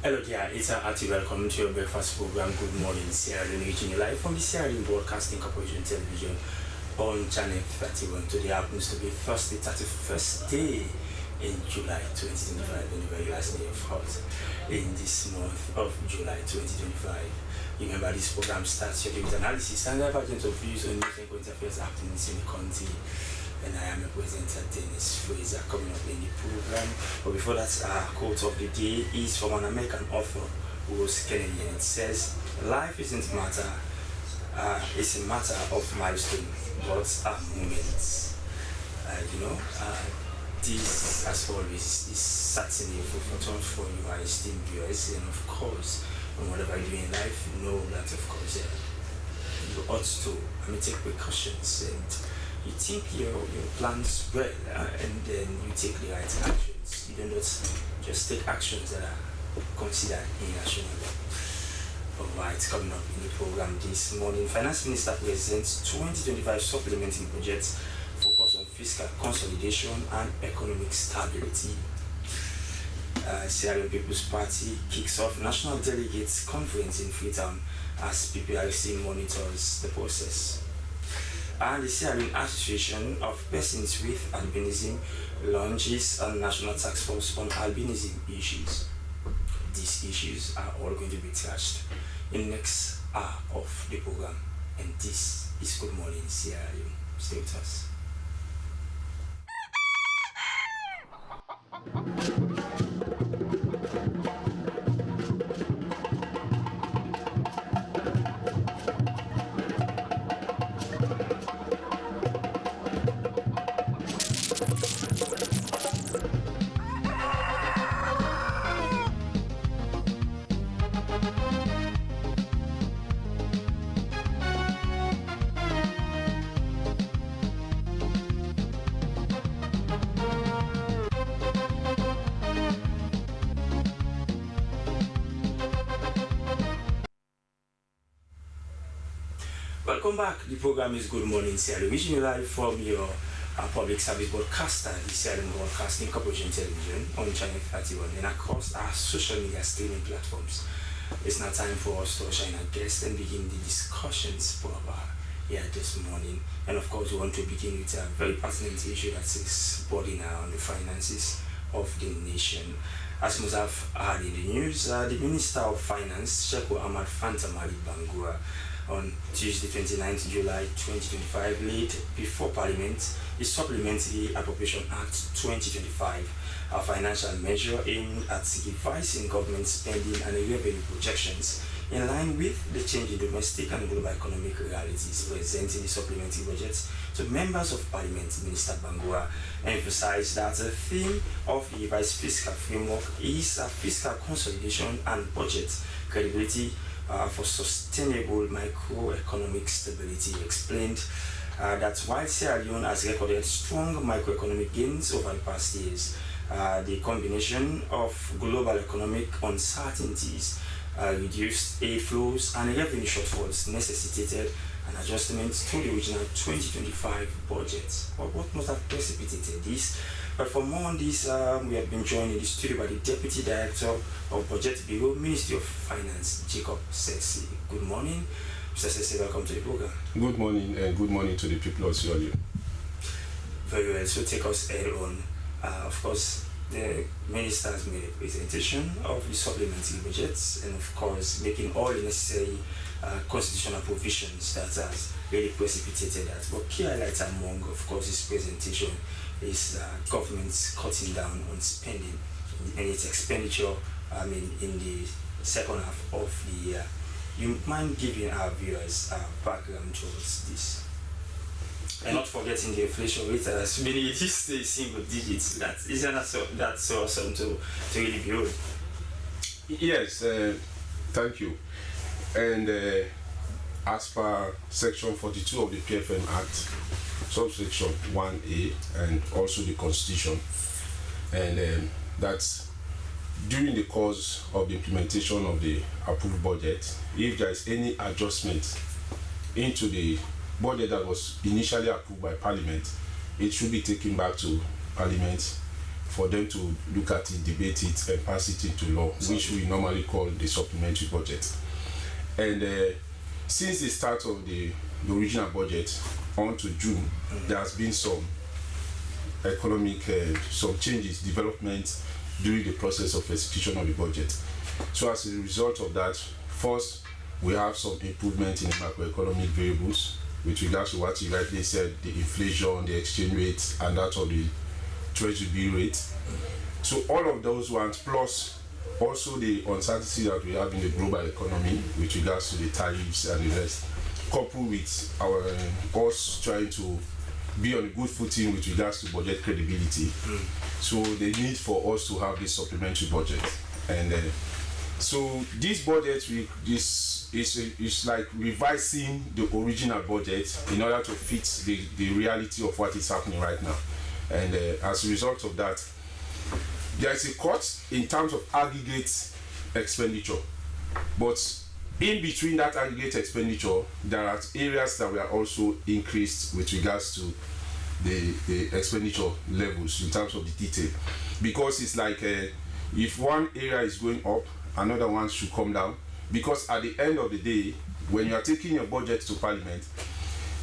Hello dear, it's a hearty welcome to your breakfast program. Good morning, Sierra Leone, reaching you live from the Sierra Leone Broadcasting Corporation television on channel 31. Today happens to be Thursday, 31st day in July 2025, and the very last day of August in this month of July 2025. Remember, this program starts your day with analysis and divergence of views on news and current affairs happening in the country. And I am a presenter, Dennis Fraser, coming up in the program. But before that, quote of the day is from an American author who was Canadian. It says, "Life isn't matter, it's a matter of milestone, but moments." This, as always, is certainly a food for thought for you, our esteemed viewers. And of course, on whatever you do in life, know that, of course, you ought to take precautions and you think your plans well, and then you take the right actions. You do not just take actions that are considered irrational. Alright, coming up in the program this morning, Finance Minister presents 2025 supplementary budget focused on fiscal consolidation and economic stability. Sierra Leone People's Party kicks off National Delegates Conference in Freetown as PPRC monitors the process. And the Sierra Leone Association of Persons with Albinism launches a national task force on albinism issues. These issues are all going to be touched in the next hour of the program. And this is Good Morning Sierra Leone. Stay with us. Welcome back. The program is Good Morning Sierra Leone, reaching you live from your public service broadcaster, the Sierra Leone Broadcasting Corporation television on channel 31 and across our social media streaming platforms. It's now time for us to shine our guests and begin the discussions proper here this morning. And of course, we want to begin with a very pertinent issue that is boarding on the finances of the nation. As you must have heard in the news, the Minister of Finance, Sheikh Ahmad Fantamali Bangura, on Tuesday 29th July 2025, laid before Parliament the Supplementary Appropriation Act 2025, a financial measure aimed at revising government spending and revenue projections in line with the change in domestic and global economic realities. Presenting the supplementary budget to members of Parliament, Minister Bangura emphasized that the theme of the revised fiscal framework is fiscal consolidation and budget credibility for sustainable microeconomic stability. He explained that while Sierra Leone has recorded strong microeconomic gains over the past years, the combination of global economic uncertainties, reduced aid flows and revenue shortfalls necessitated an adjustment to the original 2025 budget. But what must have precipitated this? But for more on this, we have been joined in the studio by the Deputy Director of Budget Bureau, Ministry of Finance, Jacob Sexy. Good morning, Mr. Sexy. Welcome to the program.
Good morning, and good morning to the people of Sierra Leone.
Very well. So take us head on. Of course, the Minister has made a presentation of the supplementary budgets and, of course, making all the necessary constitutional provisions that has really precipitated that. But key highlights among, of course, this presentation is government cutting down on spending and its expenditure, in the second half of the year. You mind giving our viewers background towards this? And not forgetting the inflation rate, as many it is the single digits. That isn't that so awesome to really build.
Yes, thank you. And as per Section 42 of the PFM Act, subsection 1A, and also the Constitution, and that's during the course of the implementation of the approved budget, if there is any adjustment into the budget that was initially approved by Parliament, it should be taken back to Parliament for them to look at it, debate it, and pass it into law, which we normally call the supplementary budget. And since the start of the original budget on to June, there has been some economic, some changes, developments during the process of execution of the budget. So as a result of that, first, we have some improvement in the macroeconomic variables with regards to what you rightly said, the inflation, the exchange rate, and that of the treasury bill rate. So all of those ones, plus also the uncertainty that we have in the global economy with regards to the tariffs and the rest, coupled with our us trying to be on a good footing with regards to budget credibility. So the need for us to have this supplementary budget. And so this budget is like revising the original budget in order to fit the reality of what is happening right now. And as a result of that, there is a cut in terms of aggregate expenditure. But in between that aggregate expenditure, there are areas that were also increased with regards to the expenditure levels in terms of the detail. Because it's like if one area is going up, another one should come down. Because at the end of the day, when you are taking your budget to Parliament,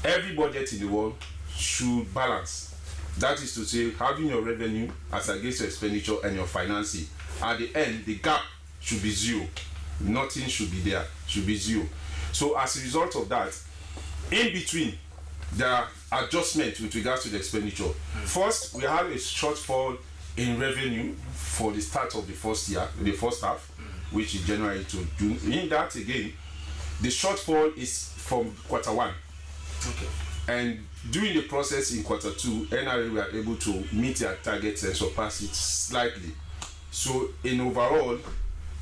every budget in the world should balance. That is to say, having your revenue as against your expenditure and your financing. At the end, the gap should be zero. Nothing should be there, should be zero. So as a result of that, in between, there are adjustments with regards to the expenditure. First, we have a shortfall in revenue for the start of the first year, the first half, which is January to June. In that again, the shortfall is from quarter one. Okay. And during the process in quarter two, NRA were able to meet their targets and surpass it slightly. So in overall,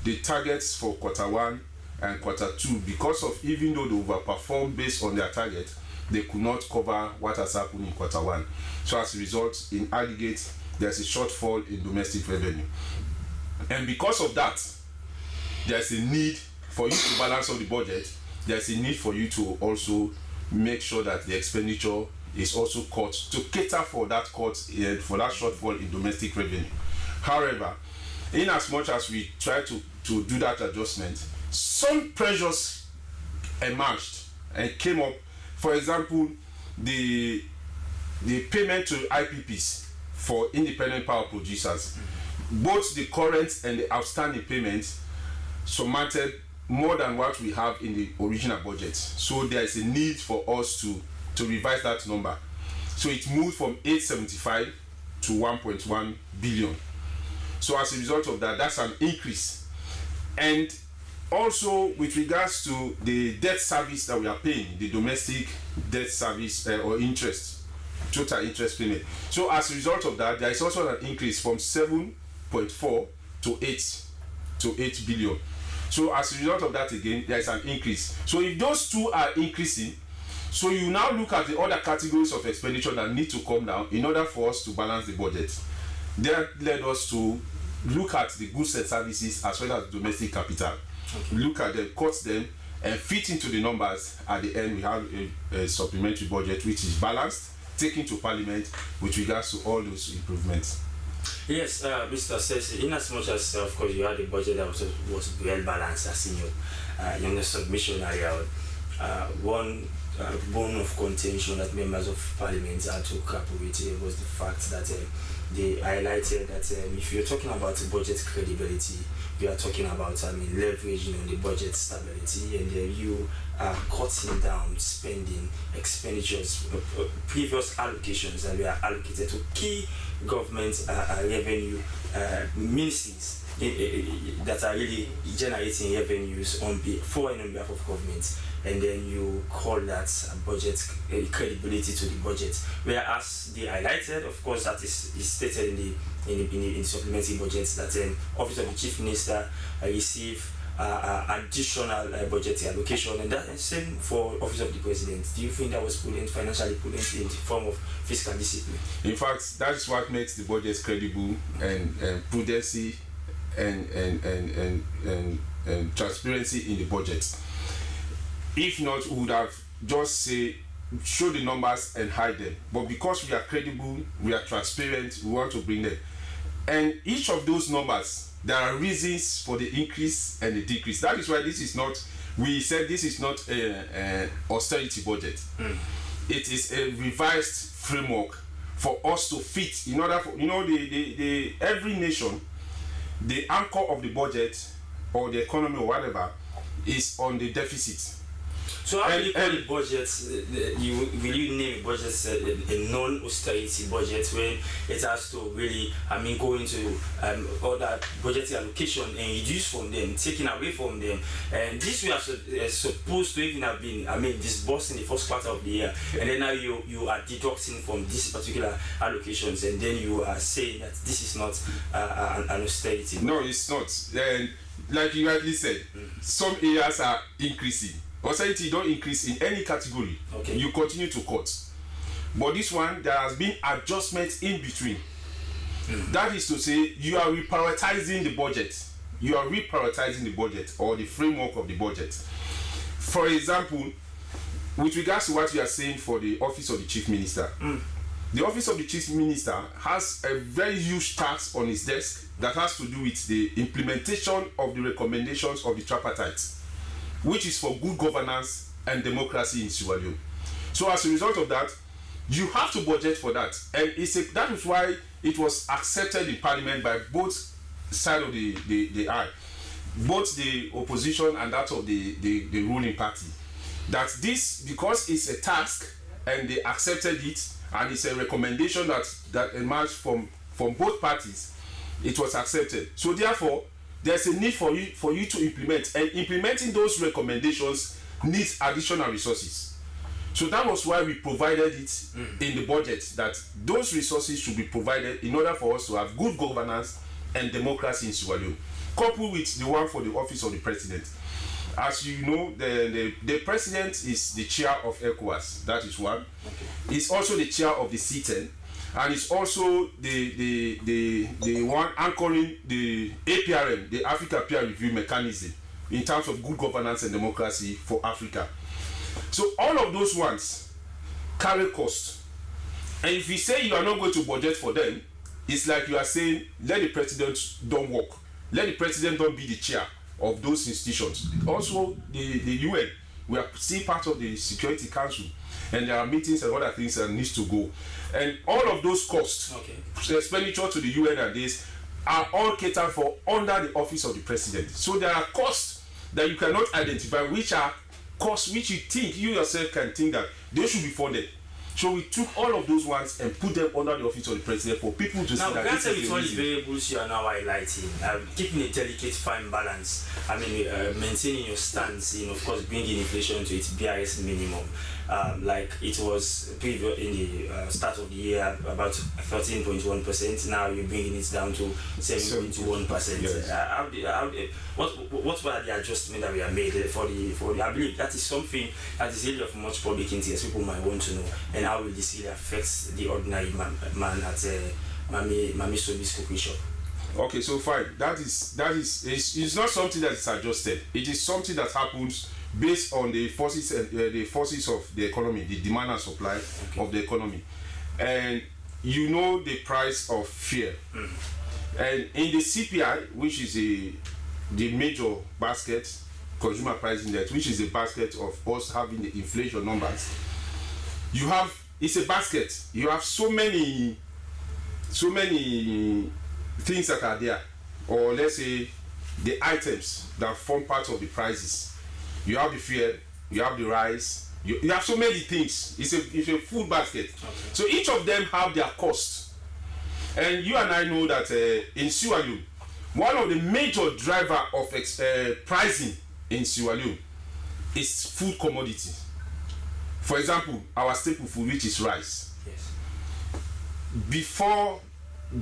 the targets for quarter one and quarter two, because of even though they overperformed based on their target, they could not cover what has happened in quarter one. So as a result, in aggregate, there's a shortfall in domestic revenue. And because of that, there's a need for you to balance out the budget. There's a need for you to also make sure that the expenditure is also cut to cater for that cut, for that shortfall in domestic revenue. However, in as much as we try to do that adjustment, some pressures emerged and came up For example, the payment to IPPs for independent power producers, both the current and the outstanding payments surmounted more than what we have in the original budget. So there is a need for us to revise that number. So it moved from 875 to 1.1 billion. So as a result of that, that's an increase. And also with regards to the debt service that we are paying, the domestic debt service or interest, total interest payment. So as a result of that, there is also an increase from 7.4 to 8 billion. So as a result of that, again, there is an increase. So if those two are increasing, so you now look at the other categories of expenditure that need to come down in order for us to balance the budget. That led us to look at the goods and services as well as domestic capital. Okay. Look at them, cut them, and fit into the numbers. At the end, we have a supplementary budget which is balanced, taken to Parliament with regards to all those improvements.
Yes, Mr. Sese, in as much as, of course, you had a budget that was well balanced, as in your submission area, one bone of contention that members of Parliament had to grapple with was the fact that they highlighted that if you're talking about budget credibility, you are talking about leveraging on the budget stability, and you are cutting down spending expenditures, previous allocations that were allocated to key government revenue ministries that are really generating revenues for and on behalf of government, and then you call that budget credibility to the budget. Whereas they highlighted, of course, that is stated in the supplementary budget that Office of the Chief Minister receive additional budget allocation, and that same for Office of the President. Do you think that was prudent, financially prudent in the form of fiscal discipline?
In fact, that is what makes the budget credible and prudency and transparency in the budget. If not, we would have just show the numbers and hide them. But because we are credible, we are transparent, we want to bring them. And each of those numbers, there are reasons for the increase and the decrease. That is why this is not, we said this is not an austerity budget. It is a revised framework for us to fit in order for, every nation, the anchor of the budget or the economy or whatever is on the deficit.
So how do you call it budget? Will you name a budget a non-austerity budget when it has to really, go into other budget allocation and reduce from them, taking away from them? And this we are supposed to even have been, disbursed in the first quarter of the year, and then now you are deducting from these particular allocations, and then you are saying that this is not an austerity.
No, it's not. And like you rightly said, some areas are increasing. Austerity don't increase in any category. Okay. You continue to cut. But this one, there has been adjustments in between. That is to say, you are reprioritizing the budget. You are reprioritizing the budget or the framework of the budget. For example, with regards to what you are saying for the Office of the Chief Minister, the Office of the Chief Minister has a very huge task on his desk that has to do with the implementation of the recommendations of the tripartite, which is for good governance and democracy in Sierra Leone. So as a result of that, you have to budget for that. And that is why it was accepted in Parliament by both sides of the aisle, both the opposition and that of the ruling party. That this, because it's a task and they accepted it, and it's a recommendation that emerged from both parties, it was accepted. So therefore, there's a need for you to implement, and implementing those recommendations needs additional resources. So that was why we provided it in the budget, that those resources should be provided in order for us to have good governance and democracy in Sierra Leone, coupled with the one for the Office of the President. As you know, the President is the chair of ECOWAS, that is one. Okay. He's also the chair of the C10. And it's also the one anchoring the APRM, the Africa Peer Review Mechanism, in terms of good governance and democracy for Africa. So all of those ones carry cost. And if you say you are not going to budget for them, it's like you are saying, let the president don't work. Let the president don't be the chair of those institutions. Also, the UN, We are still part of the Security Council, and there are meetings and other things that needs to go. And all of those costs, expenditure to the UN and this, are all catered for under the office of the president. So there are costs that you cannot identify, which are costs which you think, you yourself can think that they should be funded. So we took all of those ones and put them under the office of the president for people to see that this is
with all these variables you are now highlighting, keeping a delicate fine balance, I mean, maintaining your stance in, of course, bringing inflation to its BRS minimum. Like it was in the start of the year about 13.1%. Now you're bringing it down to 7.1%. Yes. What were the adjustments that we have made for the? I believe that is something that is really of much public interest. People might want to know, and how will this really affect the ordinary man at Mami Slbc cookie shop?
Okay, so fine. That is it's not something that is adjusted. It is something that happens based on the forces of the economy, the demand and supply of the economy, and you know the price of fuel. And in the CPI, which is the major basket, consumer price index, which is the basket of us having the inflation numbers, it's a basket. You have so many things that are there, or let's say the items that form part of the prices. You have the fuel, you have the rice, you have so many things. It's a food basket. So each of them have their cost. And you and I know that in Sierra Leone, one of the major driver of pricing in Sierra Leone is food commodity. For example, our staple food, which is rice.
Yes.
Before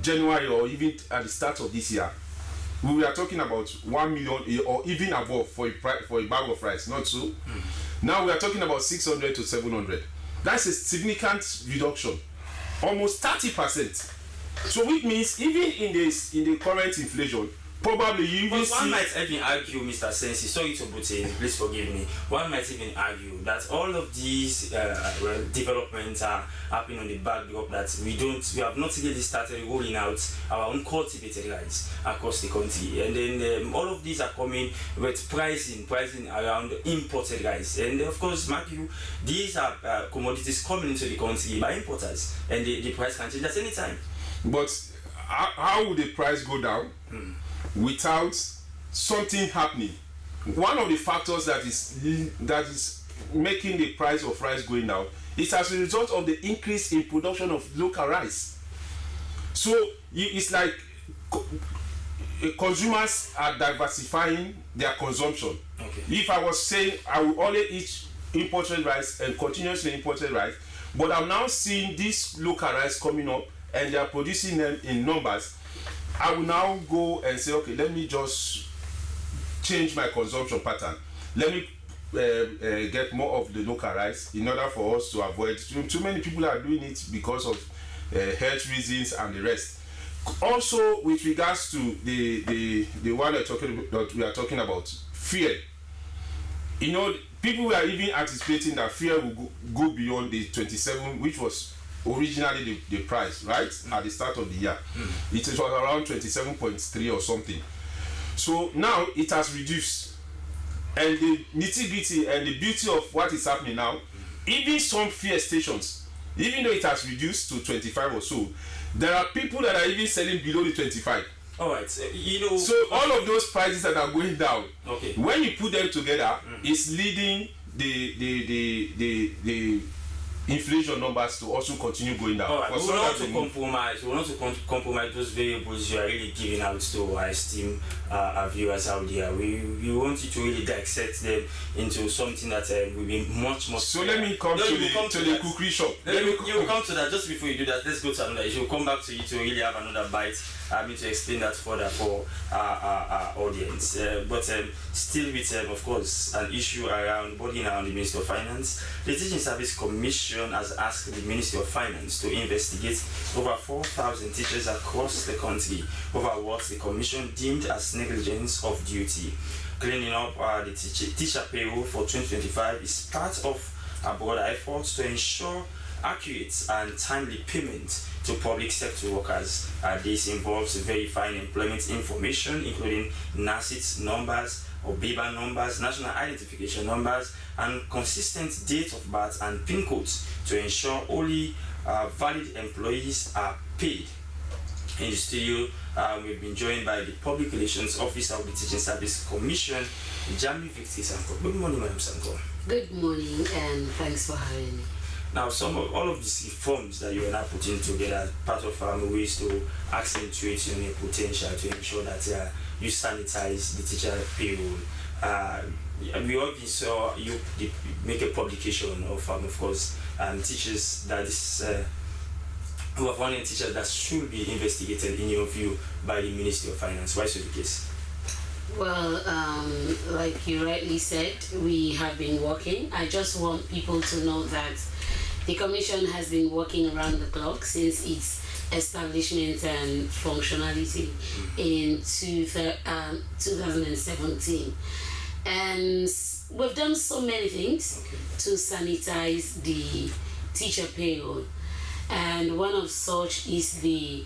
January or even at the start of this year, we were talking about 1 million or even above for a bag of rice, not so. Now we are talking about 600 to 700. That's a significant reduction, almost 30%. So which means even in the current inflation, probably you even
one might even argue, Mr. Sensi, sorry to put in, please forgive me, one might even argue that all of these developments are happening on the backdrop that we have not really started rolling out our own cultivated rice across the country, and then all of these are coming with pricing around imported rice, and of course, mark you, these are commodities coming into the country by importers, and the price can change at any time.
But how would the price go down without something happening? One of the factors that is making the price of rice going down is as a result of the increase in production of local rice. So it's like consumers are diversifying their consumption. If I was saying I will only eat imported rice and continuously imported rice, but I'm now seeing this local rice coming up and they are producing them in numbers, I will now go and say, okay, let me just change my consumption pattern. Let me get more of the local rice in order for us to avoid. Too many people are doing it because of health reasons and the rest. Also, with regards to the one that we are talking about, fear. You know, people were even anticipating that fear will go beyond the 27, which was originally the price, right? At the start of the year. It was around 27.3 or something. So now it has reduced. And the nitty-gritty and the beauty of what is happening now, even some fuel stations, even though it has reduced to 25 or so, there are people that are even selling below the 25.
All right, you know.
So all of those prices that are going down, when you put them together, it's leading the inflation numbers to also continue going down.
All right, we want not to compromise. We want to compromise those variables you are really giving out to our esteemed viewers out there. We want you to really dissect them into something that will be much more.
So let me come to the cookery shop.
You will come to that. Just before you do that, let's go to another issue. We'll come back to you to really have another bite. I mean, to explain that further for our audience. But still with, of course, an issue boarding around the Ministry of Finance. The Teaching Service Commission has asked the Ministry of Finance to investigate over 4,000 teachers across the country over what the Commission deemed as negligence of duty. Cleaning up the teacher payroll for 2025 is part of a broader effort to ensure accurate and timely payment to public sector workers. This involves verifying employment information, including NACIT numbers, or BIBA numbers, national identification numbers, and consistent date of birth and PIN codes to ensure only valid employees are paid. In the studio, we've been joined by the Public Relations Officer of the Teaching Service Commission, Jamie Victor Sanko. Good morning, Madam Sanko.
Good morning, and thanks for having me.
Now, all of these reforms that you are now putting together, part of ways to accentuate your potential to ensure that you sanitize the teacher payroll. We already saw you make a publication of course, teachers that is who are found teachers that should be investigated in your view by the Ministry of Finance. Why so the case?
Well, like you rightly said, we have been working. I just want people to know that the Commission has been working around the clock since its establishment and functionality in 2017. And we've done so many things to sanitize the teacher payroll. And one of such is the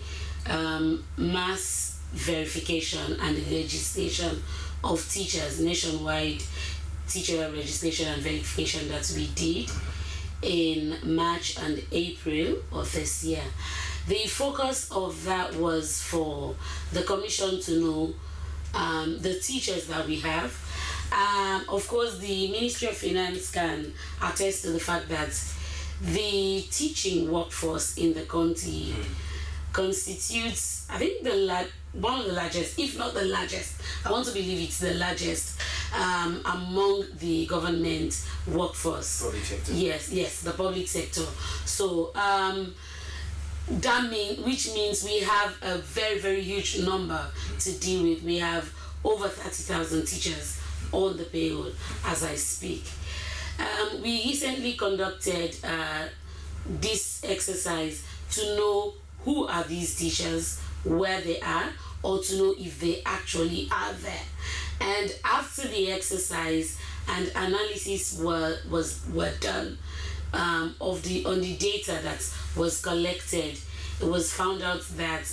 mass verification and the registration of teachers, nationwide teacher registration and verification that we did in March and April of this year. The focus of that was for the Commission to know the teachers that we have. Of course, the Ministry of Finance can attest to the fact that the teaching workforce in the country constitutes, I think, one of the largest, if not the largest. I want to believe it's the largest among the government workforce.
Public sector.
Yes, the public sector. So which means we have a very, very huge number to deal with. We have over 30,000 teachers on the payroll as I speak. We recently conducted this exercise to know who are these teachers, where they are, or to know if they actually are there. And after the exercise and analysis were done on the data that was collected, it was found out that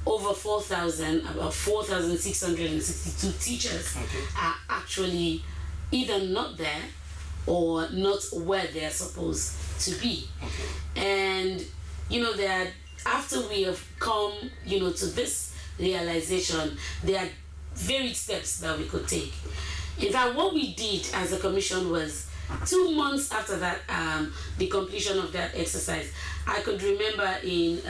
over 4,662 teachers are actually either not there or not where they're supposed to be. And that after we have come to this realization, there are varied steps that we could take. In fact, what we did as a commission was 2 months after that, the completion of that exercise, I could remember in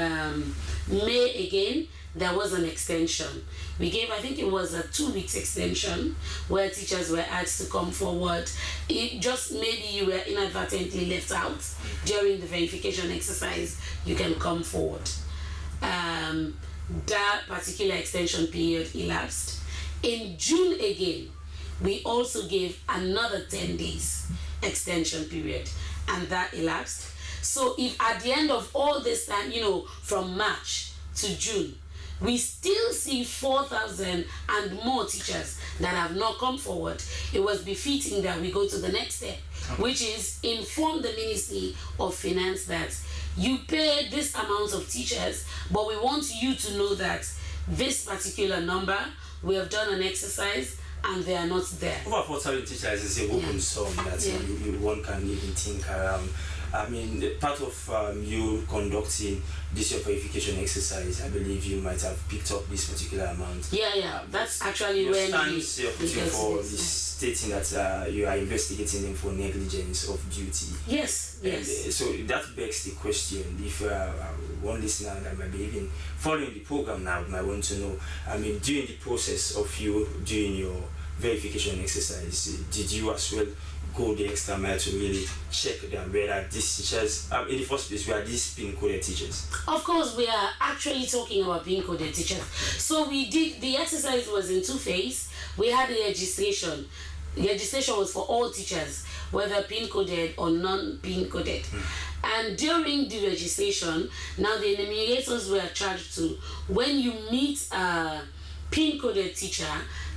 May again, there was an extension. We gave, I think it was a 2 weeks extension where teachers were asked to come forward. Maybe you were inadvertently left out during the verification exercise, you can come forward. That particular extension period elapsed. In June again, we also gave another 10 days extension period, and that elapsed. So if at the end of all this time, from March to June, we still see 4,000 and more teachers that have not come forward, it was befitting that we go to the next step, which is inform the Ministry of Finance that you pay this amount of teachers, but we want you to know that this particular number, we have done an exercise and they are not there.
Over 4,000 teachers is a open sum that one can even think around. I mean, part of you conducting this verification exercise, I believe you might have picked up this particular amount.
That's actually when
you're stating that you are investigating them for negligence of duty.
Yes.
So that begs the question, if one listener that might be even following the program now might want to know, I mean, during the process of you doing your verification exercise, did you as well go the extra mile to really check them whether these teachers, in the first place, were these PIN-coded teachers?
Of course, we are actually talking about PIN-coded teachers. So we did, the exercise was in 2 phases. We had the registration. The registration was for all teachers, whether PIN-coded or non-PIN-coded. And during the registration, now the enumerators were charged to, when you meet a PIN-coded teacher,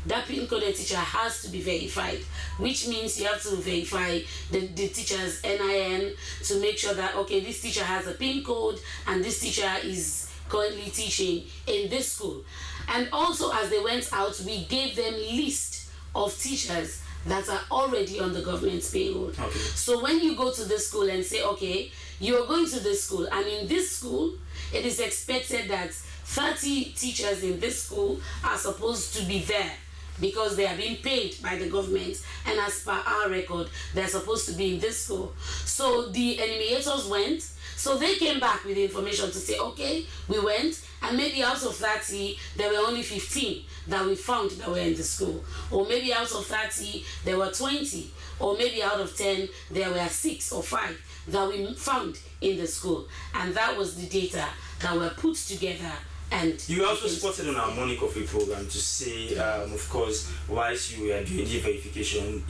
that PIN-coded teacher has to be verified, which means you have to verify the teacher's NIN to make sure that, okay, this teacher has a PIN code and this teacher is currently teaching in this school. And also, as they went out, we gave them list of teachers that are already on the government's payroll.
Okay.
So when you go to the school and say, okay, you're going to this school, and in this school, it is expected that 30 teachers in this school are supposed to be there because they are being paid by the government, and as per our record, they're supposed to be in this school. So the enumerators went, so they came back with the information to say, okay, we went, and maybe out of 30, there were only 15 that we found that were in the school. Or maybe out of 30, there were 20. Or maybe out of 10, there were 6 or 5 that we found in the school. And that was the data that were put together. And
you also spotted on our morning coffee program to say, of course, whilst you were doing the verification,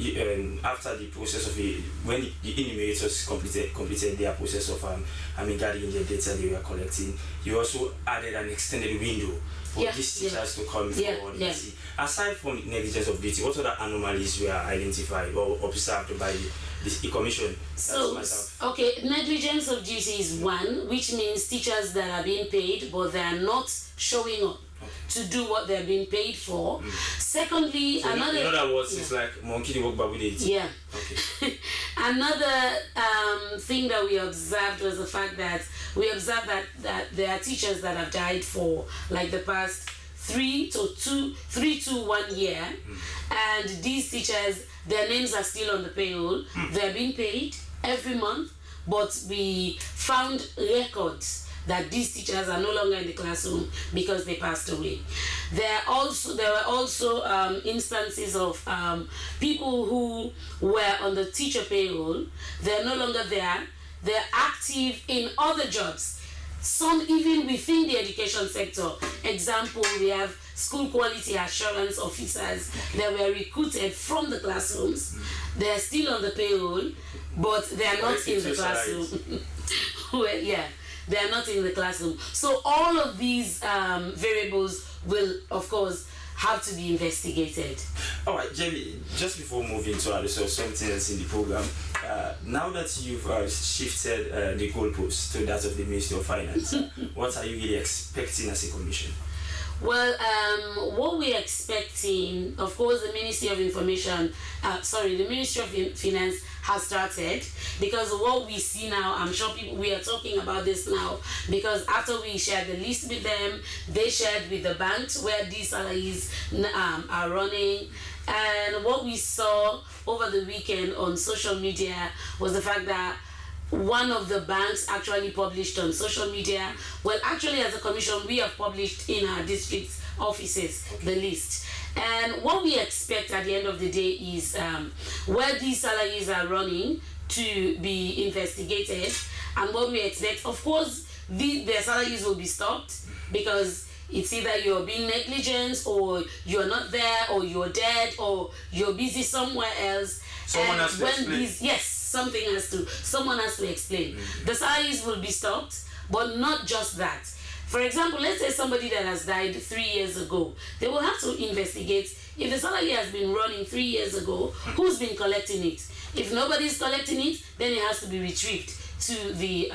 after the process of when the enumerators completed their process of gathering the data they were collecting, you also added an extended window for these teachers to come forward and see. Aside from negligence of duty, what other anomalies were identified or observed by the commission?
So, okay, negligence of duty is one, which means teachers that are being paid but they are not showing up to do what they're being paid for. Secondly,
so
another...
In other words, it's like monkey the work babu the eat.
Yeah.
Okay.
Another thing that we observed was the fact that that there are teachers that have died for like the past 3 to 1 year, and these teachers, their names are still on the payroll. They're being paid every month, but we found records that these teachers are no longer in the classroom because they passed away. There were also instances of people who were on the teacher payroll. They're no longer there. They're active in other jobs, some even within the education sector. Example, we have school quality assurance officers that were recruited from the classrooms. They're still on the payroll, but they are not in the classroom. Well, yeah, they are not in the classroom. So all of these variables will, of course, have to be investigated.
All right, Jamie, just before moving to something else in the program, now that you've shifted the goalposts to that of the Ministry of Finance, what are you really expecting as a commission?
Well, what we're expecting, of course, the Ministry of the Ministry of Finance has started, because what we see now, I'm sure we are talking about this now, because after we shared the list with them, they shared with the banks where these salaries are running. And what we saw over the weekend on social media was the fact that one of the banks actually published on social media. Well, actually, as a commission, we have published in our district offices the list. And what we expect at the end of the day is where these salaries are running to be investigated. And what we expect, of course, their salaries will be stopped, because it's either you're being negligent, or you're not there, or you're dead, or you're busy somewhere else.
Someone has to explain.
Someone has to explain. The salaries will be stopped, but not just that. For example, let's say somebody that has died 3 years ago, they will have to investigate if the salary has been running 3 years ago, who's been collecting it. If nobody's collecting it, then it has to be retrieved to the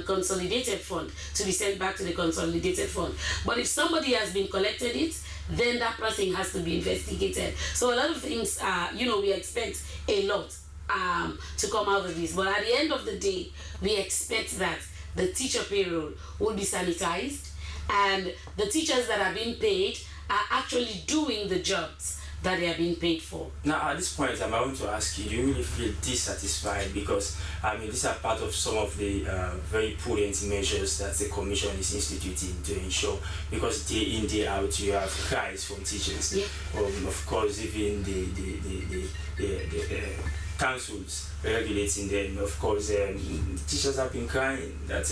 consolidated fund, to be sent back to the consolidated fund. But if somebody has been collected it, then that person has to be investigated. So a lot of things, we expect a lot to come out of this. But at the end of the day, we expect that the teacher payroll will be sanitized, and the teachers that are being paid are actually doing the jobs that they are being paid for.
Now, at this point, I want to ask you, do you really feel dissatisfied? Because, these are part of some of the very prudent measures that the Commission is instituting to ensure, because day in, day out, you have cries from teachers. Yeah. Of course, even the councils regulating them. Of course, teachers have been crying that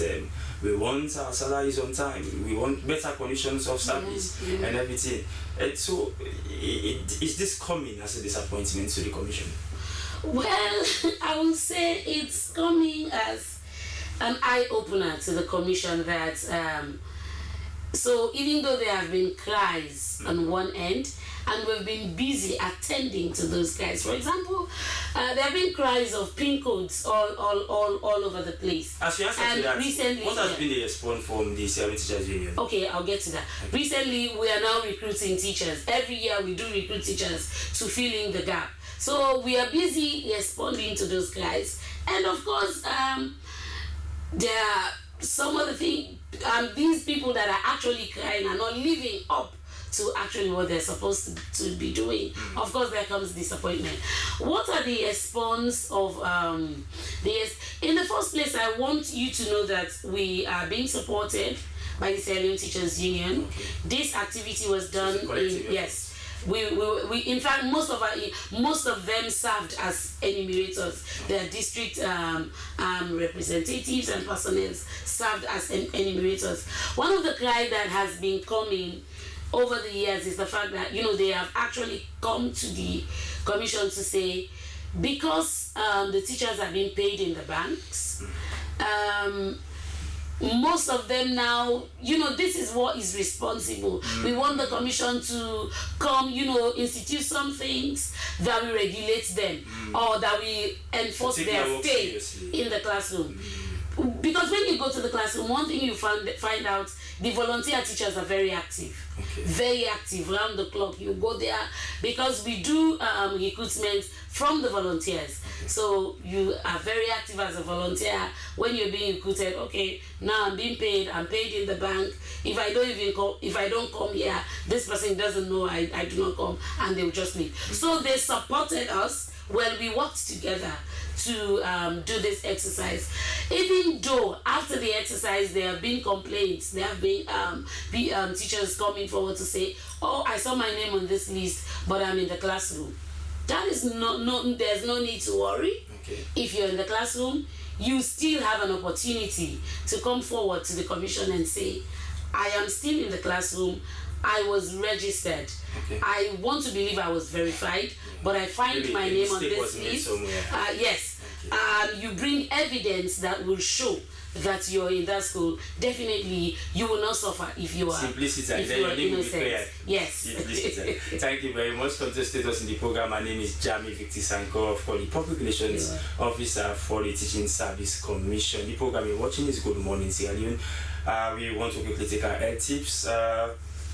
we want our salaries on time, we want better conditions of service and everything. So, is this coming as a disappointment to the Commission?
Well, I would say it's coming as an eye-opener to the Commission that So even though there have been cries on one end, and we've been busy attending to those cries. For example, there have been cries of PIN codes all over the place.
As you answer to that, recently, what has been the response from the Sierra Leone Teachers Union?
Okay, I'll get to that. Okay. Recently, we are now recruiting teachers. Every year we do recruit teachers to fill in the gap. So we are busy responding to those cries. And of course, there are some other things, these people that are actually crying are not living up to actually what they're supposed to be doing. Of course, there comes disappointment. What are the response of in the first place, I want you to know that we are being supported by the Sierra Leone Teachers Union. Okay. This activity was done in, yes. We in fact most of them served as enumerators. Their district representatives and personnel served as enumerators. One of the cries that has been coming over the years is the fact that they have actually come to the commission to say, because the teachers have been paid in the banks, most of them now, this is what is responsible. We want the commission to come, institute some things that we regulate them or that we enforce their stay in the classroom. Because when you go to the classroom, one thing you find out, the volunteer teachers are very active. Okay. Very active, round the clock. You go there because we do recruitment from the volunteers. Okay. So you are very active as a volunteer. When you're being recruited, okay, now I'm being paid, I'm paid in the bank. If I don't come here, this person doesn't know I do not come, and they'll just leave. So they supported us when we worked together to do this exercise. Even though after the exercise there have been complaints, there have been teachers coming forward to say, oh, I saw my name on this list, but I'm in the classroom. That is there's no need to worry. Okay. If you're in the classroom, you still have an opportunity to come forward to the commission and say, I am still in the classroom, I was registered. Okay. I want to believe I was verified, but I find maybe my name on this list. Yes. Okay. You bring evidence that will show that you're in that school. Definitely, you will not suffer if you are.
Simplicity, and then your name will be clear.
Yes.
Simplicity. Thank you very much. Come to stay with us in the program. My name is Jami Victor Sanko, for the Public Relations Officer for the Teaching Service Commission. The program you're watching is Good Morning Sierra Leone. We want to quickly take our health tips.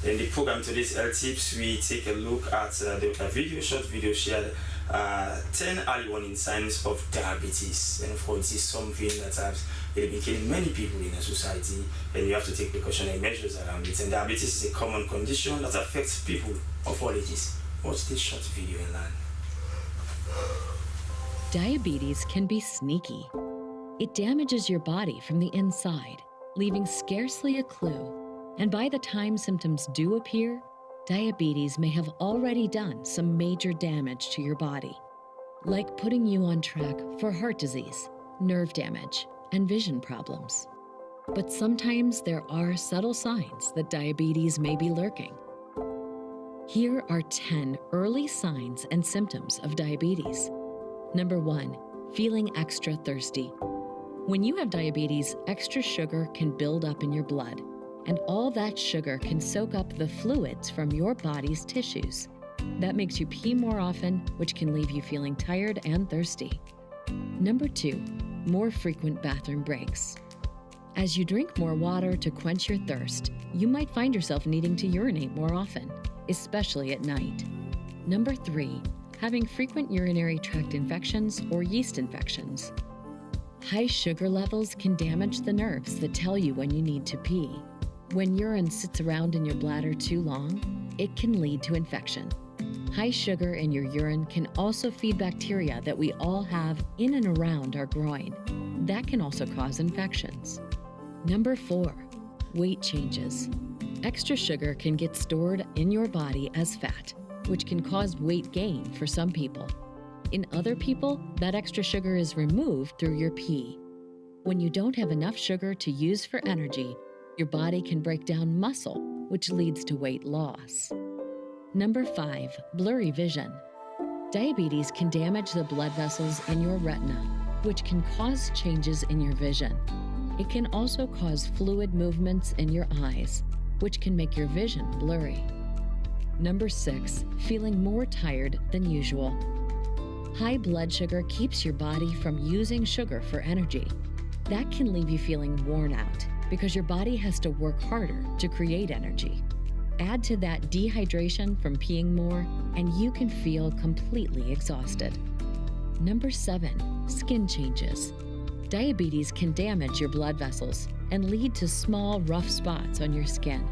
In the program today's health tips, we take a look at the short video shared, 10 early warning signs of diabetes. And of course, this is something that has been killing many people in a society, and you have to take precautionary measures around it. And diabetes is a common condition that affects people of all ages. Watch this short video and learn.
Diabetes can be sneaky. It damages your body from the inside, leaving scarcely a clue. And by the time symptoms do appear, diabetes may have already done some major damage to your body, like putting you on track for heart disease, nerve damage, and vision problems. But sometimes there are subtle signs that diabetes may be lurking. Here are 10 early signs and symptoms of diabetes. Number 1, feeling extra thirsty. When you have diabetes, extra sugar can build up in your blood, and all that sugar can soak up the fluids from your body's tissues. That makes you pee more often, which can leave you feeling tired and thirsty. Number 2, more frequent bathroom breaks. As you drink more water to quench your thirst, you might find yourself needing to urinate more often, especially at night. Number 3, having frequent urinary tract infections or yeast infections. High sugar levels can damage the nerves that tell you when you need to pee. When urine sits around in your bladder too long, it can lead to infection. High sugar in your urine can also feed bacteria that we all have in and around our groin. That can also cause infections. Number 4, weight changes. Extra sugar can get stored in your body as fat, which can cause weight gain for some people. In other people, that extra sugar is removed through your pee. When you don't have enough sugar to use for energy, your body can break down muscle, which leads to weight loss. Number 5, blurry vision. Diabetes can damage the blood vessels in your retina, which can cause changes in your vision. It can also cause fluid movements in your eyes, which can make your vision blurry. Number 6, feeling more tired than usual. High blood sugar keeps your body from using sugar for energy. That can leave you feeling worn out because your body has to work harder to create energy. Add to that dehydration from peeing more, and you can feel completely exhausted. Number 7, skin changes. Diabetes can damage your blood vessels and lead to small, rough spots on your skin.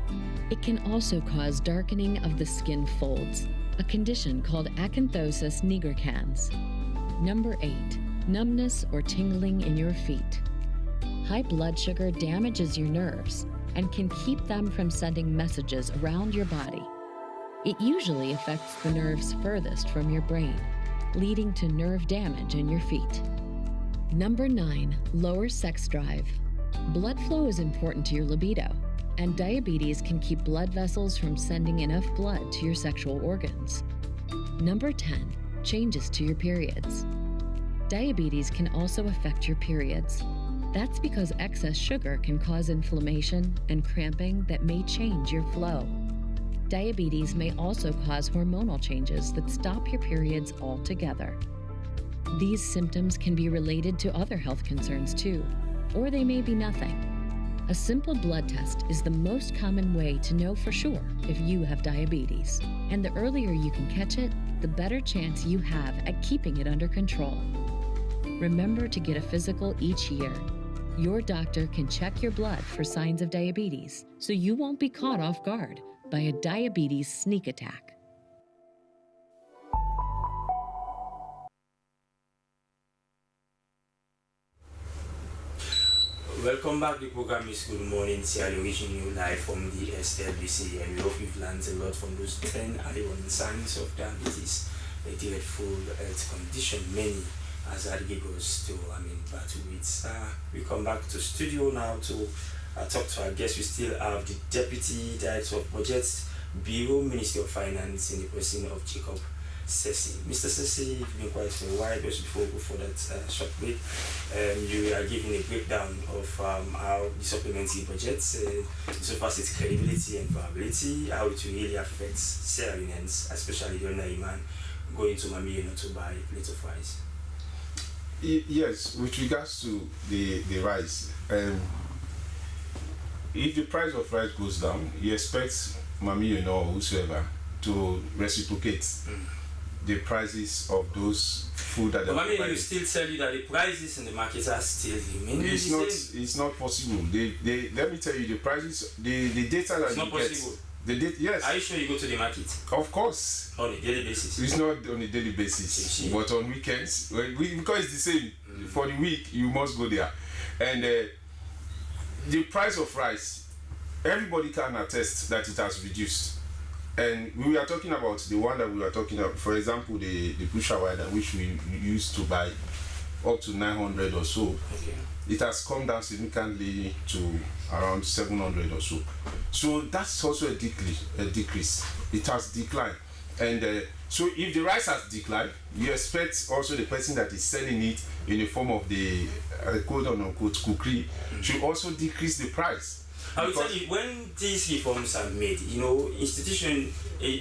It can also cause darkening of the skin folds, a condition called acanthosis nigricans. Number 8, numbness or tingling in your feet. High blood sugar damages your nerves and can keep them from sending messages around your body. It usually affects the nerves furthest from your brain, leading to nerve damage in your feet. Number 9, lower sex drive. Blood flow is important to your libido, and diabetes can keep blood vessels from sending enough blood to your sexual organs. Number 10, changes to your periods. Diabetes can also affect your periods. That's because excess sugar can cause inflammation and cramping that may change your flow. Diabetes may also cause hormonal changes that stop your periods altogether. These symptoms can be related to other health concerns too, or they may be nothing. A simple blood test is the most common way to know for sure if you have diabetes. And the earlier you can catch it, the better chance you have at keeping it under control. Remember to get a physical each year. Your doctor can check your blood for signs of diabetes, so you won't be caught off guard by a diabetes sneak attack.
Welcome back. The program is Good Morning Sierra Leone, reaching you live from the Slbc, and we hope you've learned a lot from those 10 warning signs of diabetes, a dreadful health condition many as goes to battle with. We come back to studio now to talk to our guests. We still have the Deputy Director of Budget Bureau, Ministry of Finance, in the person of Jacob Sessi. Mr. Sessi, you've been quiet for a while. Just before we go for that short break, you are giving a breakdown of how the supplementary budget, so far its credibility and viability, how it will really affect Sierra Leoneans, especially the ordinary man going to Mami to buy a plate of rice.
Yes, with regards to the rice, if the price of rice goes down, you expect Mami or whosoever to reciprocate the prices of those food that
but Mami will still tell you that the prices in the market are still remaining the same.
It's not possible. Let me tell you, the prices, the data that
it's
you
not possible.
Get, yes.
Are you sure you go to the market?
Of course.
On a daily basis?
It's not on a daily basis, but on weekends. Because it's the same. For the week, you must go there. And the price of rice, everybody can attest that it has reduced. And we are talking about the one that we were talking about, for example, the pusher wider, which we used to buy up to 900 or so.
Okay.
It has come down significantly to around 700 or so. So that's also a decrease. It has declined. And so if the rice has declined, you expect also the person that is selling it in the form of the quote-unquote cookery should also decrease the price.
I will tell you, when these reforms are made, instituting the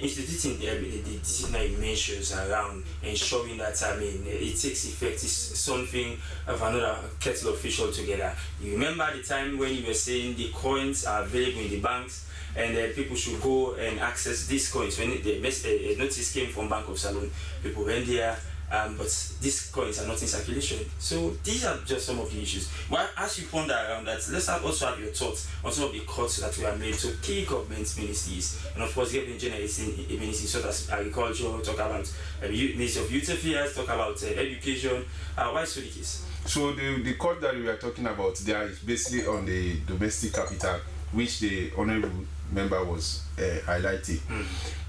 disciplinary measures around ensuring that it takes effect is something of another kettle of fish altogether. You remember the time when you were saying the coins are available in the banks and people should go and access these coins. When a notice came from Bank of Salon, people went there. But these coins are not in circulation. So these are just some of the issues. Well, as you ponder around that, let's also have your thoughts on some of the cuts that were made to key government ministries, and of course, government generating ministries such as agriculture, talk about Ministry of Youth Affairs, talk about education. Why is so the case?
So the cut that we are talking about there is basically on the domestic capital, which the honourable member was highlighting.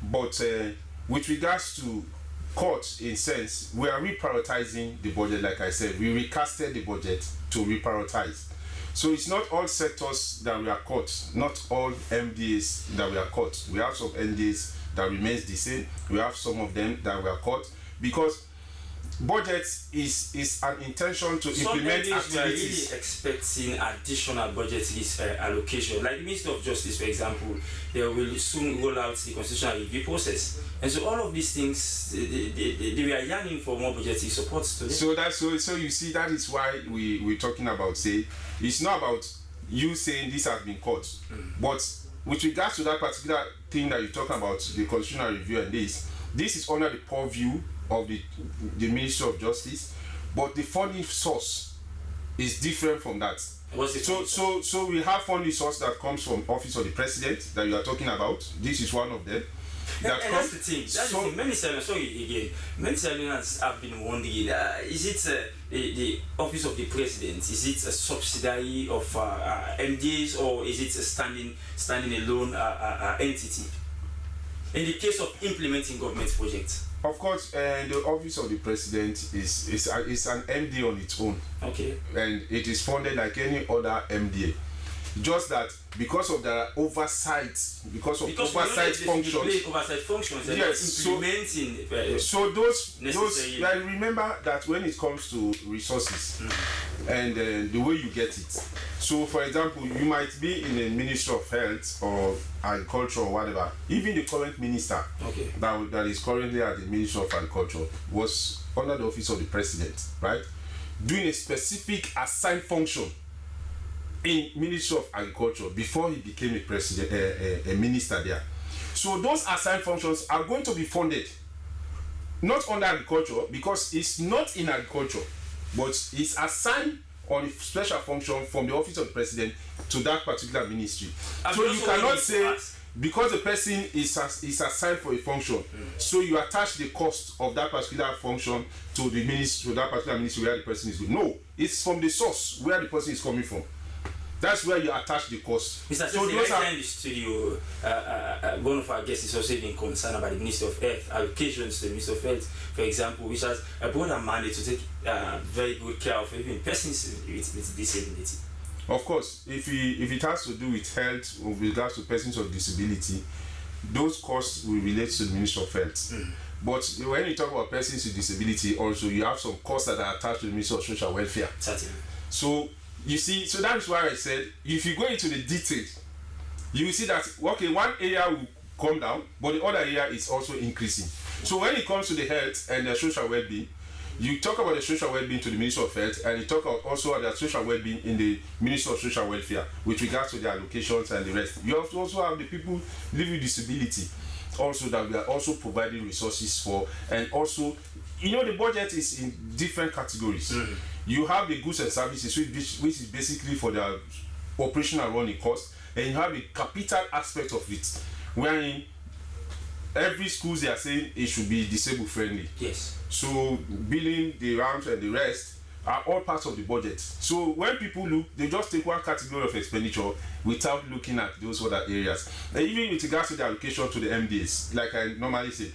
But with regards to cuts, in sense, we are reprioritizing the budget. Like I said, we recasted the budget to reprioritize. So it's not all sectors that we are cut, not all MDAs that we are cut. We have some MDAs that remains the same. We have some of them that we are cut because budget is an intention to implement activities.
We are really expecting additional budgetary allocation. Like the Minister of Justice, for example, they will soon roll out the constitutional review process, and so all of these things they are yearning for more budgetary support to them.
So you see, that is why we're talking about, say, it's not about you saying this has been cut, but with regards to that particular thing that you're talking about, the constitutional review, and this is under the purview of the Ministry of Justice, but the funding source is different from that. So we have funding source that comes from Office of the President that you are talking about. This is one of them.
That's the thing. Many Sierra have been wondering, is it the Office of the President? Is it a subsidiary of MDAs, or is it a standing alone entity? In the case of implementing government projects?
Of course, the Office of the President is an MD on its own.
Okay.
And it is funded like any other MDA. Just that because of the oversight, oversight functions.
Yes. Implementing.
So those. I remember that when it comes to resources and the way you get it. So, for example, you might be in a Ministry of Health or Agriculture or whatever. Even the current minister that is currently at the Ministry of Agriculture was under the Office of the President, right? Doing a specific assigned function in Ministry of Agriculture before he became a minister there. So those assigned functions are going to be funded not under agriculture, because it's not in agriculture, but it's assigned on a special function from the Office of the President to that particular ministry. So you cannot say because the person is assigned for a function, so you attach the cost of that particular function to the ministry, to that particular ministry where the person is going. No, it's from the source where the person is coming from. That's where you attach the cost.
Mr. So those are in the studio. One of our guests is also being concerned about the Ministry of Health allocations to the Ministry of Health, for example, which has a broader mandate to take very good care of even persons with disability.
Of course, if it has to do with health with regards to persons with disability, those costs will relate to the Ministry of Health. But when you talk about persons with disability, also you have some costs that are attached to the Ministry of Social Welfare.
Certainly.
So you see, so that is why I said, if you go into the details, you will see that, okay, one area will come down, but the other area is also increasing. So when it comes to the health and the social well-being, you talk about the social well-being to the Ministry of Health, and you talk also about the social well-being in the Ministry of Social Welfare with regards to the allocations and the rest. You have to also have the people living with disability also that we are also providing resources for, and also, you know, the budget is in different categories. You have the goods and services, which is basically for the operational running cost, and you have the capital aspect of it, wherein every school they are saying it should be disabled friendly.
Yes.
So building the ramps and the rest are all parts of the budget. So when people look, they just take one category of expenditure without looking at those other areas. And even with regards to the allocation to the MDAs, like I normally say,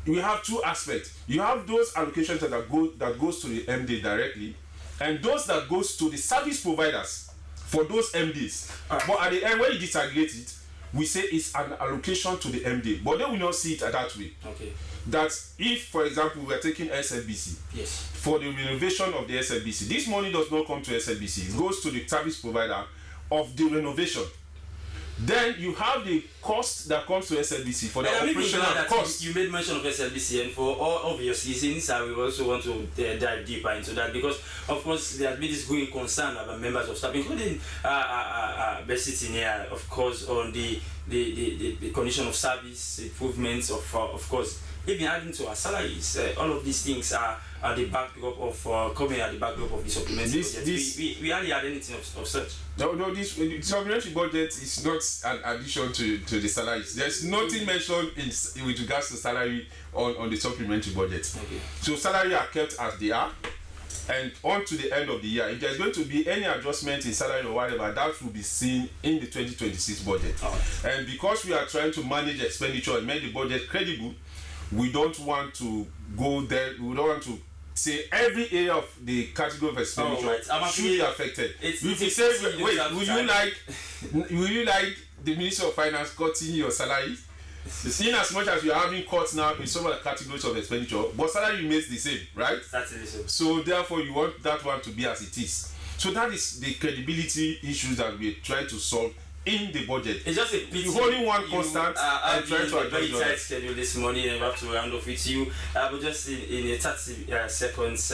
we have two aspects. You have those allocations that goes to the MD directly, and those that goes to the service providers for those MDs. But at the end, when you disaggregate it, we say it's an allocation to the MD, but they will not see it that way.
Okay.
That if, for example, we are taking Slbc,
yes,
for the renovation of the Slbc, this money does not come to Slbc. It goes to the service provider of the renovation. Then you have the cost that comes to Slbc for the operational cost.
You made mention of Slbc, and for all obvious reasons, we also want to dive deeper into that, because, of course, there has been this growing concern about members of staff, including sitting here, of course, on the condition of service, improvements of course, even adding to our salaries. All of these things are the backdrop of coming at the backdrop of the supplementary budget. We hardly had anything of such.
No, this supplementary budget is not an addition to the salaries. There's nothing mentioned with regards to salary on the supplementary budget.
Okay.
So salary are kept as they are, and on to the end of the year. If there's going to be any adjustment in salary or whatever, that will be seen in the 2026 budget. And because we are trying to manage expenditure and make the budget credible, we don't want to go there. We don't want to say every area of the category of expenditure should be affected. If you say, wait, will you like the Ministry of Finance cutting your salary? In as much as you are having cuts now in some of the categories of expenditure, but salary remains the same, right?
Certainly so.
So therefore, you want that one to be as it is. So that is the credibility issues that we are trying to solve in the budget.
It's just a pity.
You only want constant and trying to
a very tight schedule this morning, and we have to round off with you. But just in a 30 seconds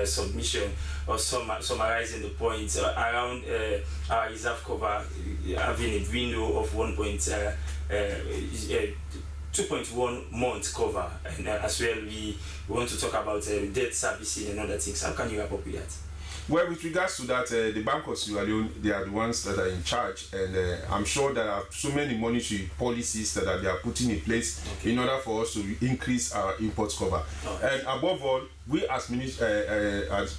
submission or summarizing the points around our reserve cover having a window of 2.1 month cover, and as well we want to talk about debt servicing and other things. How can you wrap up with that?
Well, with regards to that, the Bank of Sierra Leone, they are the ones that are in charge, and I'm sure there are so many monetary policies that they are putting in place in order for us to increase our import cover. And above all, we as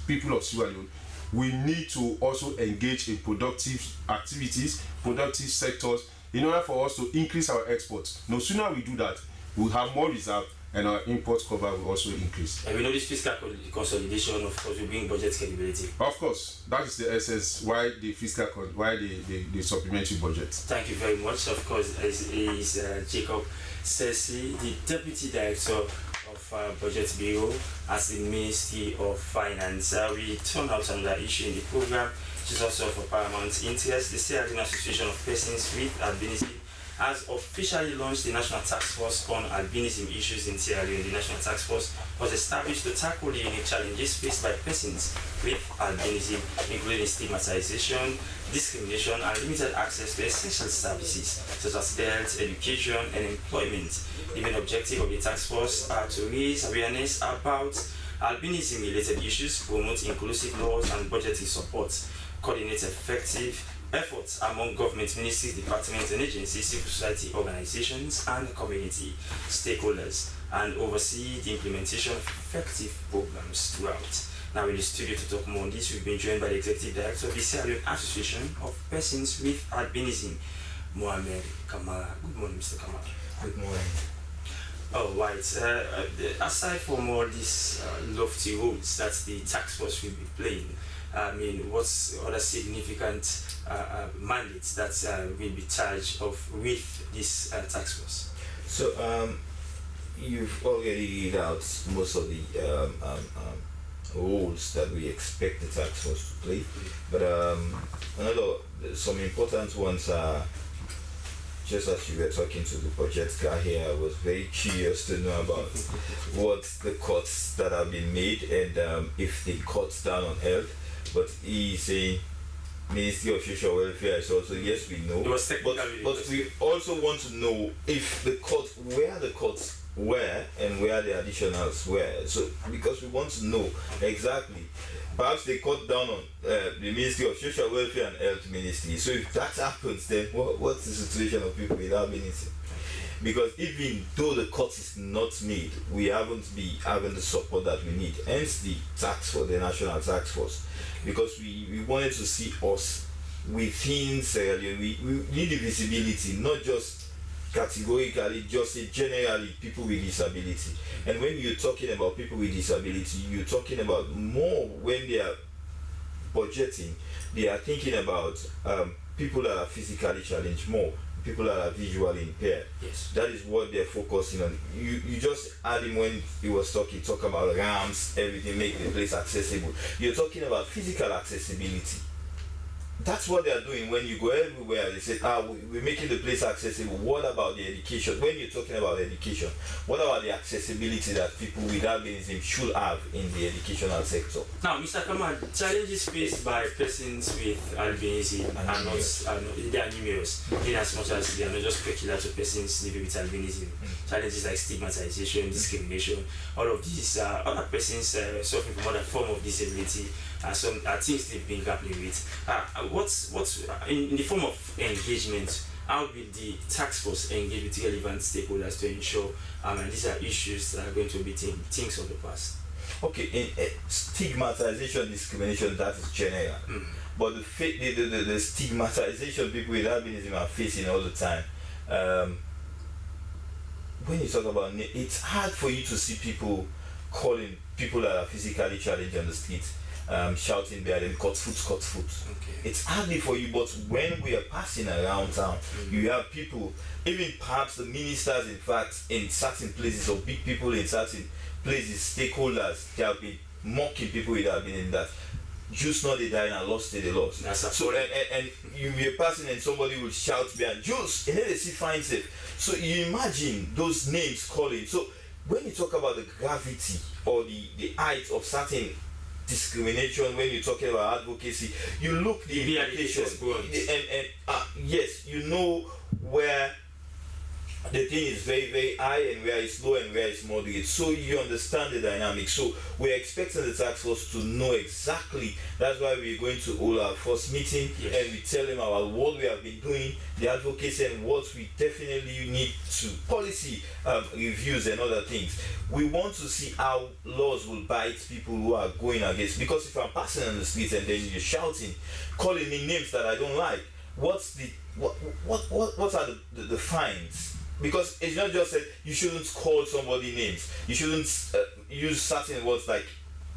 people of Sierra Leone, we need to also engage in productive activities, productive sectors, in order for us to increase our exports. No sooner we do that, we'll have more reserve, and our import cover will also increase.
And we know this fiscal consolidation, of course, will bring budget credibility.
Of course, that is the essence why the the supplementary budget.
Thank you very much. Of course, is Jacob Sesi, the Deputy Director of Budget Bureau at the Ministry of Finance. We turn out another issue in the program, which is also of paramount interest. The Sierra Leone Association of Persons with Albinism has officially launched the National Task Force on Albinism Issues in Sierra Leone. The National Task Force was established to tackle the unique challenges faced by persons with albinism, including stigmatization, discrimination, and limited access to essential services such as health, education, and employment. The main objective of the task force are to raise awareness about albinism-related issues, promote inclusive laws and budgetary support, coordinate effective efforts among government ministries, departments and agencies, civil society organizations and community stakeholders, and oversee the implementation of effective programs throughout. Now in the studio to talk more on this, we've been joined by the Executive Director of the Sierra Leone Association of Persons with Albinism, Mohamed Kamara. Good morning, Mr. Kamara.
Good morning.
All right. Aside from all these lofty roles that the task force will be playing, I mean, what's other significant mandates that will be charged of with this task force?
So you've already laid out most of the roles that we expect the task force to play, but some important ones are, just as you were talking to the budget guy here, I was very curious to know about what the cuts that have been made and if they cut down on health. But he's saying Ministry of Social Welfare is also, yes, we know. But we also want to know if the cuts, where the cuts were and where the additionals were. So, because we want to know exactly. Perhaps they cut down on the Ministry of Social Welfare and Health Ministry. So if that happens, then what's the situation of people with albinism? Because even though the cut is not made, we haven't been having the support that we need. Hence the tax force, the National Tax Force. Because we wanted to see us within Sierra Leone. We need the visibility, not just categorically, just say generally people with disability. And when you're talking about people with disability, you're talking about more when they are budgeting, they are thinking about people that are physically challenged more, people that are visually impaired.
Yes.
That is what they're focusing on. You just had him when he was talk about ramps, everything, make the place accessible. You're talking about physical accessibility. That's what they are doing. When you go everywhere, they say, we're making the place accessible. What about the education? When you're talking about education, what about the accessibility that people with albinism should have in the educational sector?
Now, Mr. Kamal, challenges faced by persons with albinism are they are numerous, in as much as they are not just peculiar to persons living with albinism. Challenges like stigmatization, discrimination, all of these other persons suffering from other form of disability are things they've been grappling with. What's in the form of engagement, how will the task force engage with relevant stakeholders to ensure and these are issues that are going to be things of the past?
Okay, in stigmatization, discrimination, that is general. But the stigmatization people with albinism are facing all the time. When you talk about it's hard for you to see people calling people that are physically challenged on the streets shouting behind them, cut foot. Okay. It's hardly for you, but when we are passing around town, you have people, even perhaps the ministers, in fact, in certain places, or big people in certain places, stakeholders, they have been mocking people that have been in that. Jews not they die and lost they lost. So and you be passing and somebody will shout behind Jews, and then they see finds it. So you imagine those names calling. So when you talk about the gravity or the height of certain discrimination, when you're talking about advocacy, you look the implications, and yes, you know where the thing is very, very high and where it's low and where it's moderate. So you understand the dynamics. So we're expecting the task force to know exactly. That's why we're going to hold our first meeting, and we tell them about what we have been doing, the advocacy, and what we definitely need to policy reviews and other things. We want to see how laws will bite people who are going against. Because if I'm passing on the street and then you're shouting, calling me names that I don't like, what are the fines? Because it's not just that you shouldn't call somebody names. You shouldn't use certain words like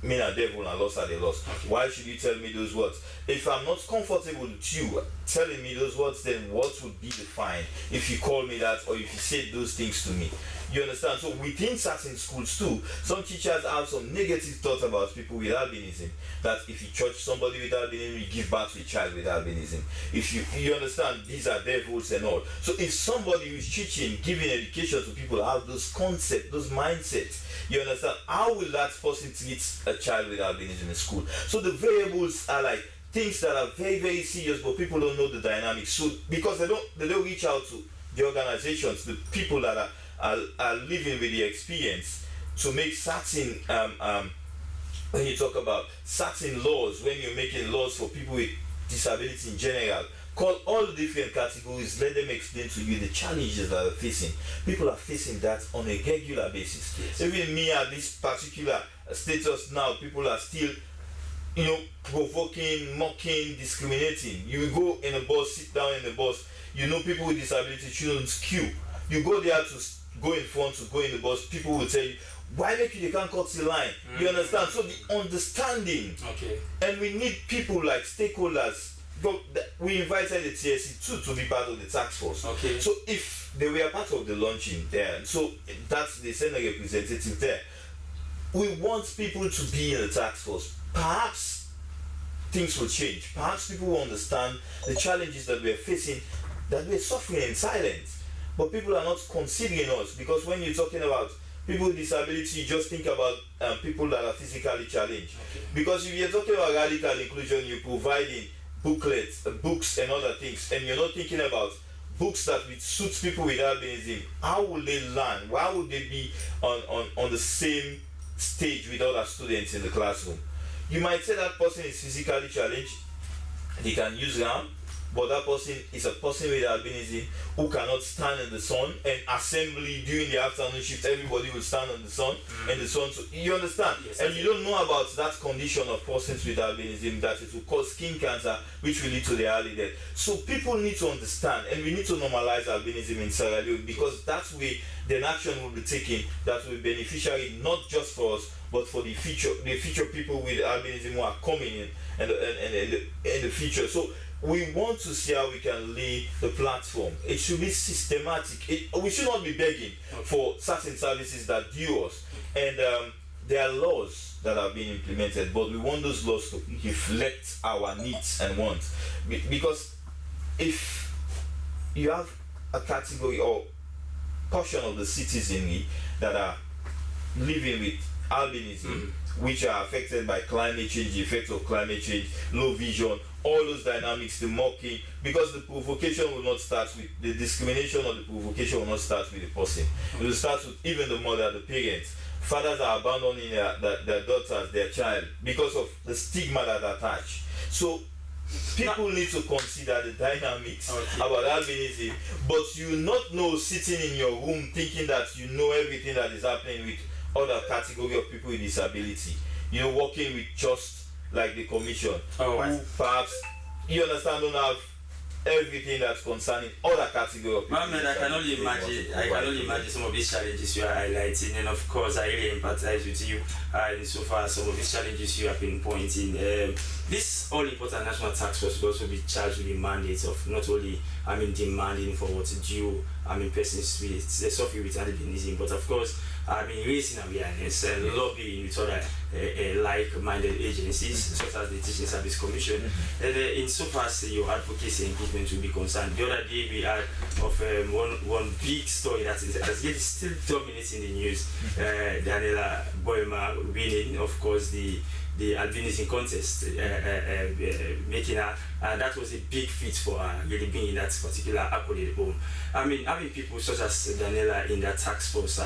"men are devil and lost are they lost." Okay. Why should you tell me those words? If I'm not comfortable with you telling me those words, then what would be the fine if you call me that or if you say those things to me? You understand? So within certain schools too, some teachers have some negative thoughts about people with albinism. That if you touch somebody with albinism, you give birth to a child with albinism. If you understand, these are devils and all. So if somebody who is teaching, giving education to people have those concepts, those mindsets, you understand, how will that person treat a child with albinism in school? So the variables are like things that are very, very serious, but people don't know the dynamics. So because they don't reach out to the organizations, the people that are living with the experience to make certain when you talk about certain laws, when you're making laws for people with disability in general, call all the different categories, let them explain to you the challenges that are facing. People are facing that on a regular basis. Yes. Even me at this particular status now, people are still, provoking, mocking, discriminating. You go in a bus, sit down in the bus, people with disability shouldn't queue. You go there to go in front, to go in the bus, people will tell you, why make you, they can't cut the line? You understand? So the understanding, and we need people like stakeholders. We invited the TSC too to be part of the task force. So if they were part of the launching there, so that's the senior representative there. We want people to be in the task force. Perhaps things will change. Perhaps people will understand the challenges that we're facing, that we're suffering in silence. But people are not considering us, because when you're talking about people with disability, you just think about people that are physically challenged. Because if you're talking about radical inclusion, you're providing booklets, books and other things, and you're not thinking about books that would suit people with albinism. How will they learn? Why would they be on the same stage with other students in the classroom? You might say that person is physically challenged, they can use RAM, but that person is a person with albinism who cannot stand in the sun, and assembly during the afternoon shift, everybody will stand in the sun, and the sun, so you understand? Yes, and you don't know about that condition of persons with albinism, that it will cause skin cancer, which will lead to the early death. So people need to understand, and we need to normalize albinism in Sierra Leone, because that's where the action will be taken that will be beneficiary not just for us, but for the future people with albinism who are coming in the future. So we want to see how we can lay the platform. It should be systematic. We should not be begging for certain services that due us. And there are laws that are being implemented, but we want those laws to reflect our needs and wants. Because if you have a category or portion of the citizenry that are living with albinism, which are affected by climate change, the effects of climate change, low vision, all those dynamics, the mocking, because the provocation will not start with the discrimination, or the provocation will not start with the person. It will start with even the mother, the parents. Fathers are abandoning their daughters, their child, because of the stigma that attach. So people need to consider the dynamics about albinism, but you not know sitting in your room thinking that you know everything that is happening with other category of people with disability. Working with just like the commission, who perhaps, you understand, don't have everything that's concerning other category of people.
Man, I can only imagine some of these challenges you are highlighting, and of course I really empathize with you in so far some of these challenges you have been pointing. This all-important national task force will also be charged with the mandate of not only demanding for what's due persons with suffering with albinism, but of course raising awareness and lobbying with other like-minded agencies such as the Teaching Service Commission. And in so far as your advocacy engagement will be concerned, the other day we had of one big story that is still dominating the news. Daniela Boima winning, of course, the albinism contest, making her, that was a big feat for her, really being in that particular accolade home. Having people such as Daniela in that task force,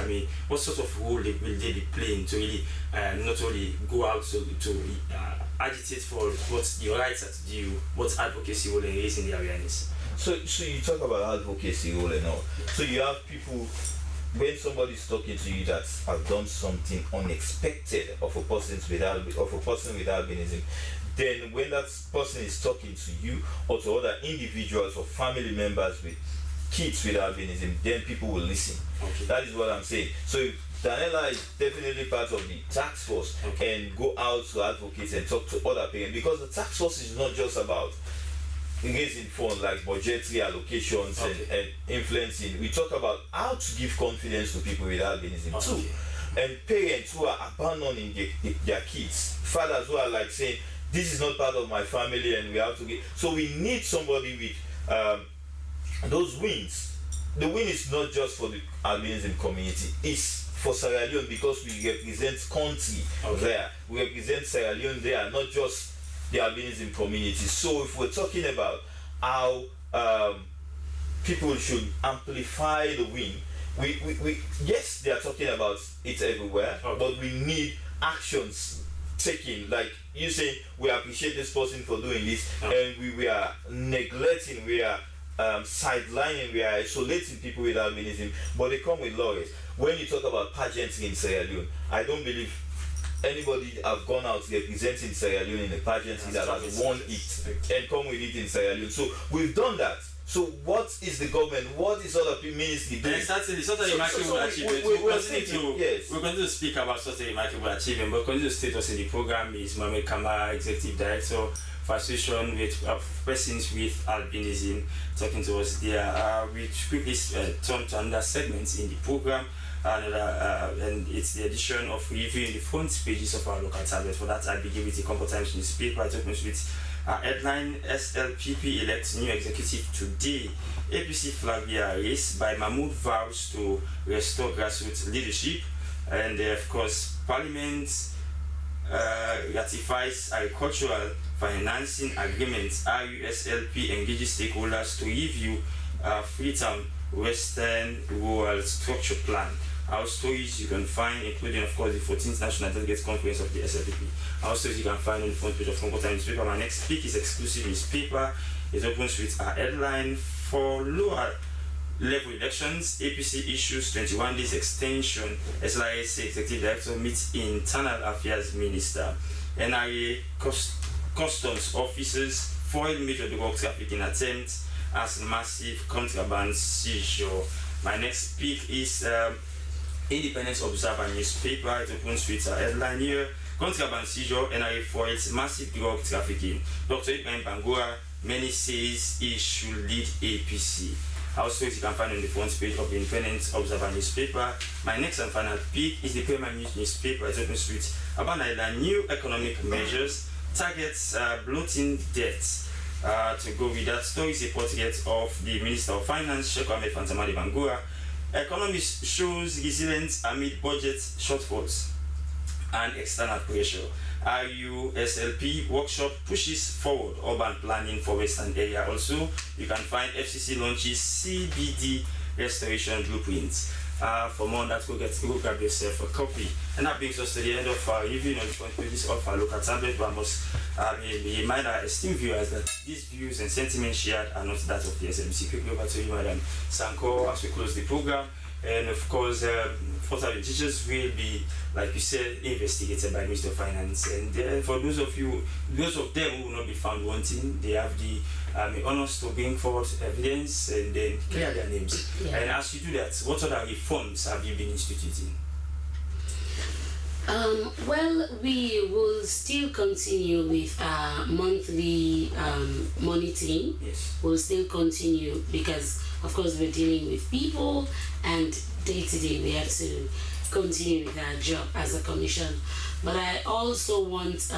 what sort of role will they be playing to really not only go out to agitate for what the rights are due, what advocacy will raise in the awareness?
So you talk about advocacy role and all. So you have people, when somebody's talking to you that have done something unexpected of a person with albinism, then when that person is talking to you or to other individuals or family members with kids with albinism, then people will listen. Okay. That is what I'm saying. So if Daniela is definitely part of the task force, okay, and go out to advocate and talk to other parents, because the task force is not just about raising funds like budgetary allocations, okay, and influencing. We talk about how to give confidence to people with albinism, okay, too. And parents who are abandoning their kids, fathers who are like saying, this is not part of my family and we have to get. So we need somebody with those wins. The win is not just for the albinism community, it's for Sierra Leone, because we represent country, okay, there. We represent Sierra Leone there, not just the albinism community. So if we're talking about how people should amplify the win, we yes, they are talking about it everywhere, okay, but we need actions taken. Like you say, we appreciate this person for doing this, okay, and we are neglecting, we are sidelining, we are isolating people with albinism, but they come with lawyers. When you talk about pageantry in Sierra Leone, I don't believe anybody have gone out representing Sierra Leone in a pageantry that has won it and come with it in Sierra Leone. So we've done that. So what is the government? What is other ministry doing?
Exactly, such a remarkable achievement. We're going to speak about such a remarkable achievement, but continue to state us in the program is Mohamed Kama, Executive Director, Facilitation with persons with albinism, talking to us there. We quickly turn to another segment in the program. And it's the edition of reviewing the front pages of our local tablet. For that, I begin with the Comfort Times newspaper. I talk with headline: SLPP elects new executive today. APC flag bearer race by Mahmoud vows to restore grassroots leadership. And of course, Parliament ratifies agricultural financing agreements. RUSLP engages stakeholders to review Freetown Western Rural Structure Plan. Our stories you can find, including of course the 14th National Delegates Conference of the SLPP. Our stories you can find on the front page of Comfort Times newspaper. My next pick is exclusive newspaper. It opens with a headline: for lower level elections, APC issues 21 days extension. SLIC Executive Director meets Internal Affairs Minister. NIA Customs officers foil major drug trafficking attempts as massive contraband seizure. My next pick is Independence Observer newspaper. It opens with a headline here: contraband seizure, NIA foils massive drug trafficking. Dr. Ibrahim Bangura, many says he should lead APC. Also, you can find on the front page of the Independence Observer newspaper. My next and final pick is the Premier News newspaper. It opens with about new economic measures targets bloating debts. To go with that story is a portrait of the Minister of Finance, Sheikh Ahmed Fantamadi Bangura. Economist shows resilience amid budget shortfalls and external pressure. RUSLP workshop pushes forward urban planning for Western area. Also, you can find FCC launches CBD restoration blueprints. For more on that, go grab yourself a copy. And that brings us to the end of our review on the front pages of our local tablet. But I must remind our esteemed viewers that these views and sentiments shared are not that of the SLBC. Quickly over to you, Madam Sanko, as we close the program. and of course, forthcoming teachers will be, like you said, investigated by Minister of Finance. And for those of them who will not be found wanting, they have the honors to bring forth evidence and then clear their names.
Yeah.
And as you do that, what other reforms have you been instituting?
Well, we will still continue with our monthly monitoring.
Yes.
We'll still continue because, of course, we're dealing with people, and day to day we have to continue with our job as a commission. But I also want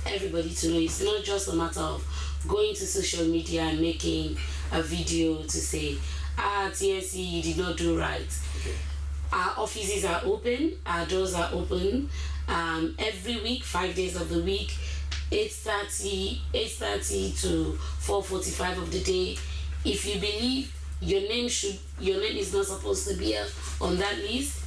everybody to know it's not just a matter of going to social media and making a video to say, TSC, you did not do right.
Okay.
Our offices are open, our doors are open every week, 5 days of the week, 8:30 to 4:45 of the day. If you believe your name is not supposed to be on that list,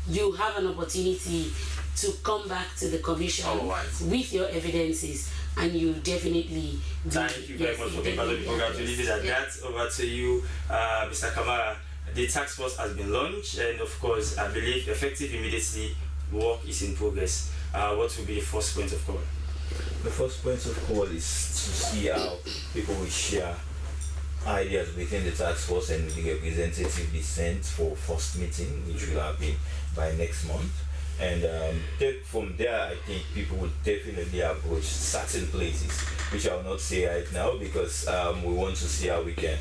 you have an opportunity to come back to the commission with your evidences, and you definitely
Thank you very much for being part of the program. To leave it at that, over to you, Mr. Kamara. The task force has been launched, and of course, I believe effective immediately, work is in progress. What will be the first point of call?
The first point of call is to see how people will share ideas within the task force and the representative be sent for first meeting, which will happen by next month. And from there, I think people will definitely approach certain places, which I will not say right now because we want to see how we can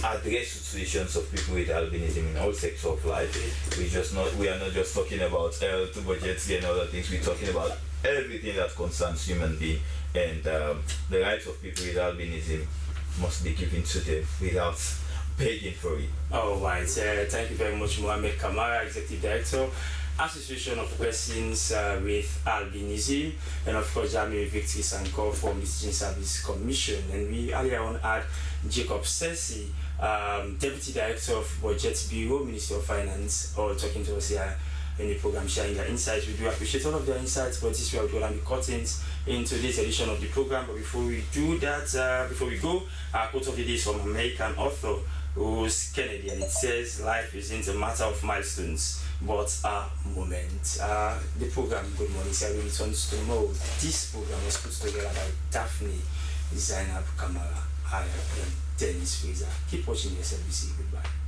address situations of people with albinism in all sectors of life. We are not just talking about health, budgets and other things. We're talking about everything that concerns human being, and the rights of people with albinism must be given to them without begging for it.
All right. Thank you very much, Mohamed Kamara, Executive Director, Association of Persons with Albinism, and of course, Jamie Victory Sanko from the Teaching Service Commission. And we earlier on had Jacob Sessi, Deputy Director of Budget Bureau, Ministry of Finance, all talking to us here in the program, sharing their insights. We do appreciate all of their insights, but this way we're going to be curtains into this edition of the program. But before we do that, before we go, our quote of the day is from American author who's Canadian. It says, "Life isn't a matter of milestones, but a moment." The program, Good Morning Sierra, returns tomorrow. This program was put together by Daphne Zainab Kamara. I am Dennis Fraser. Keep watching SLBC. Goodbye.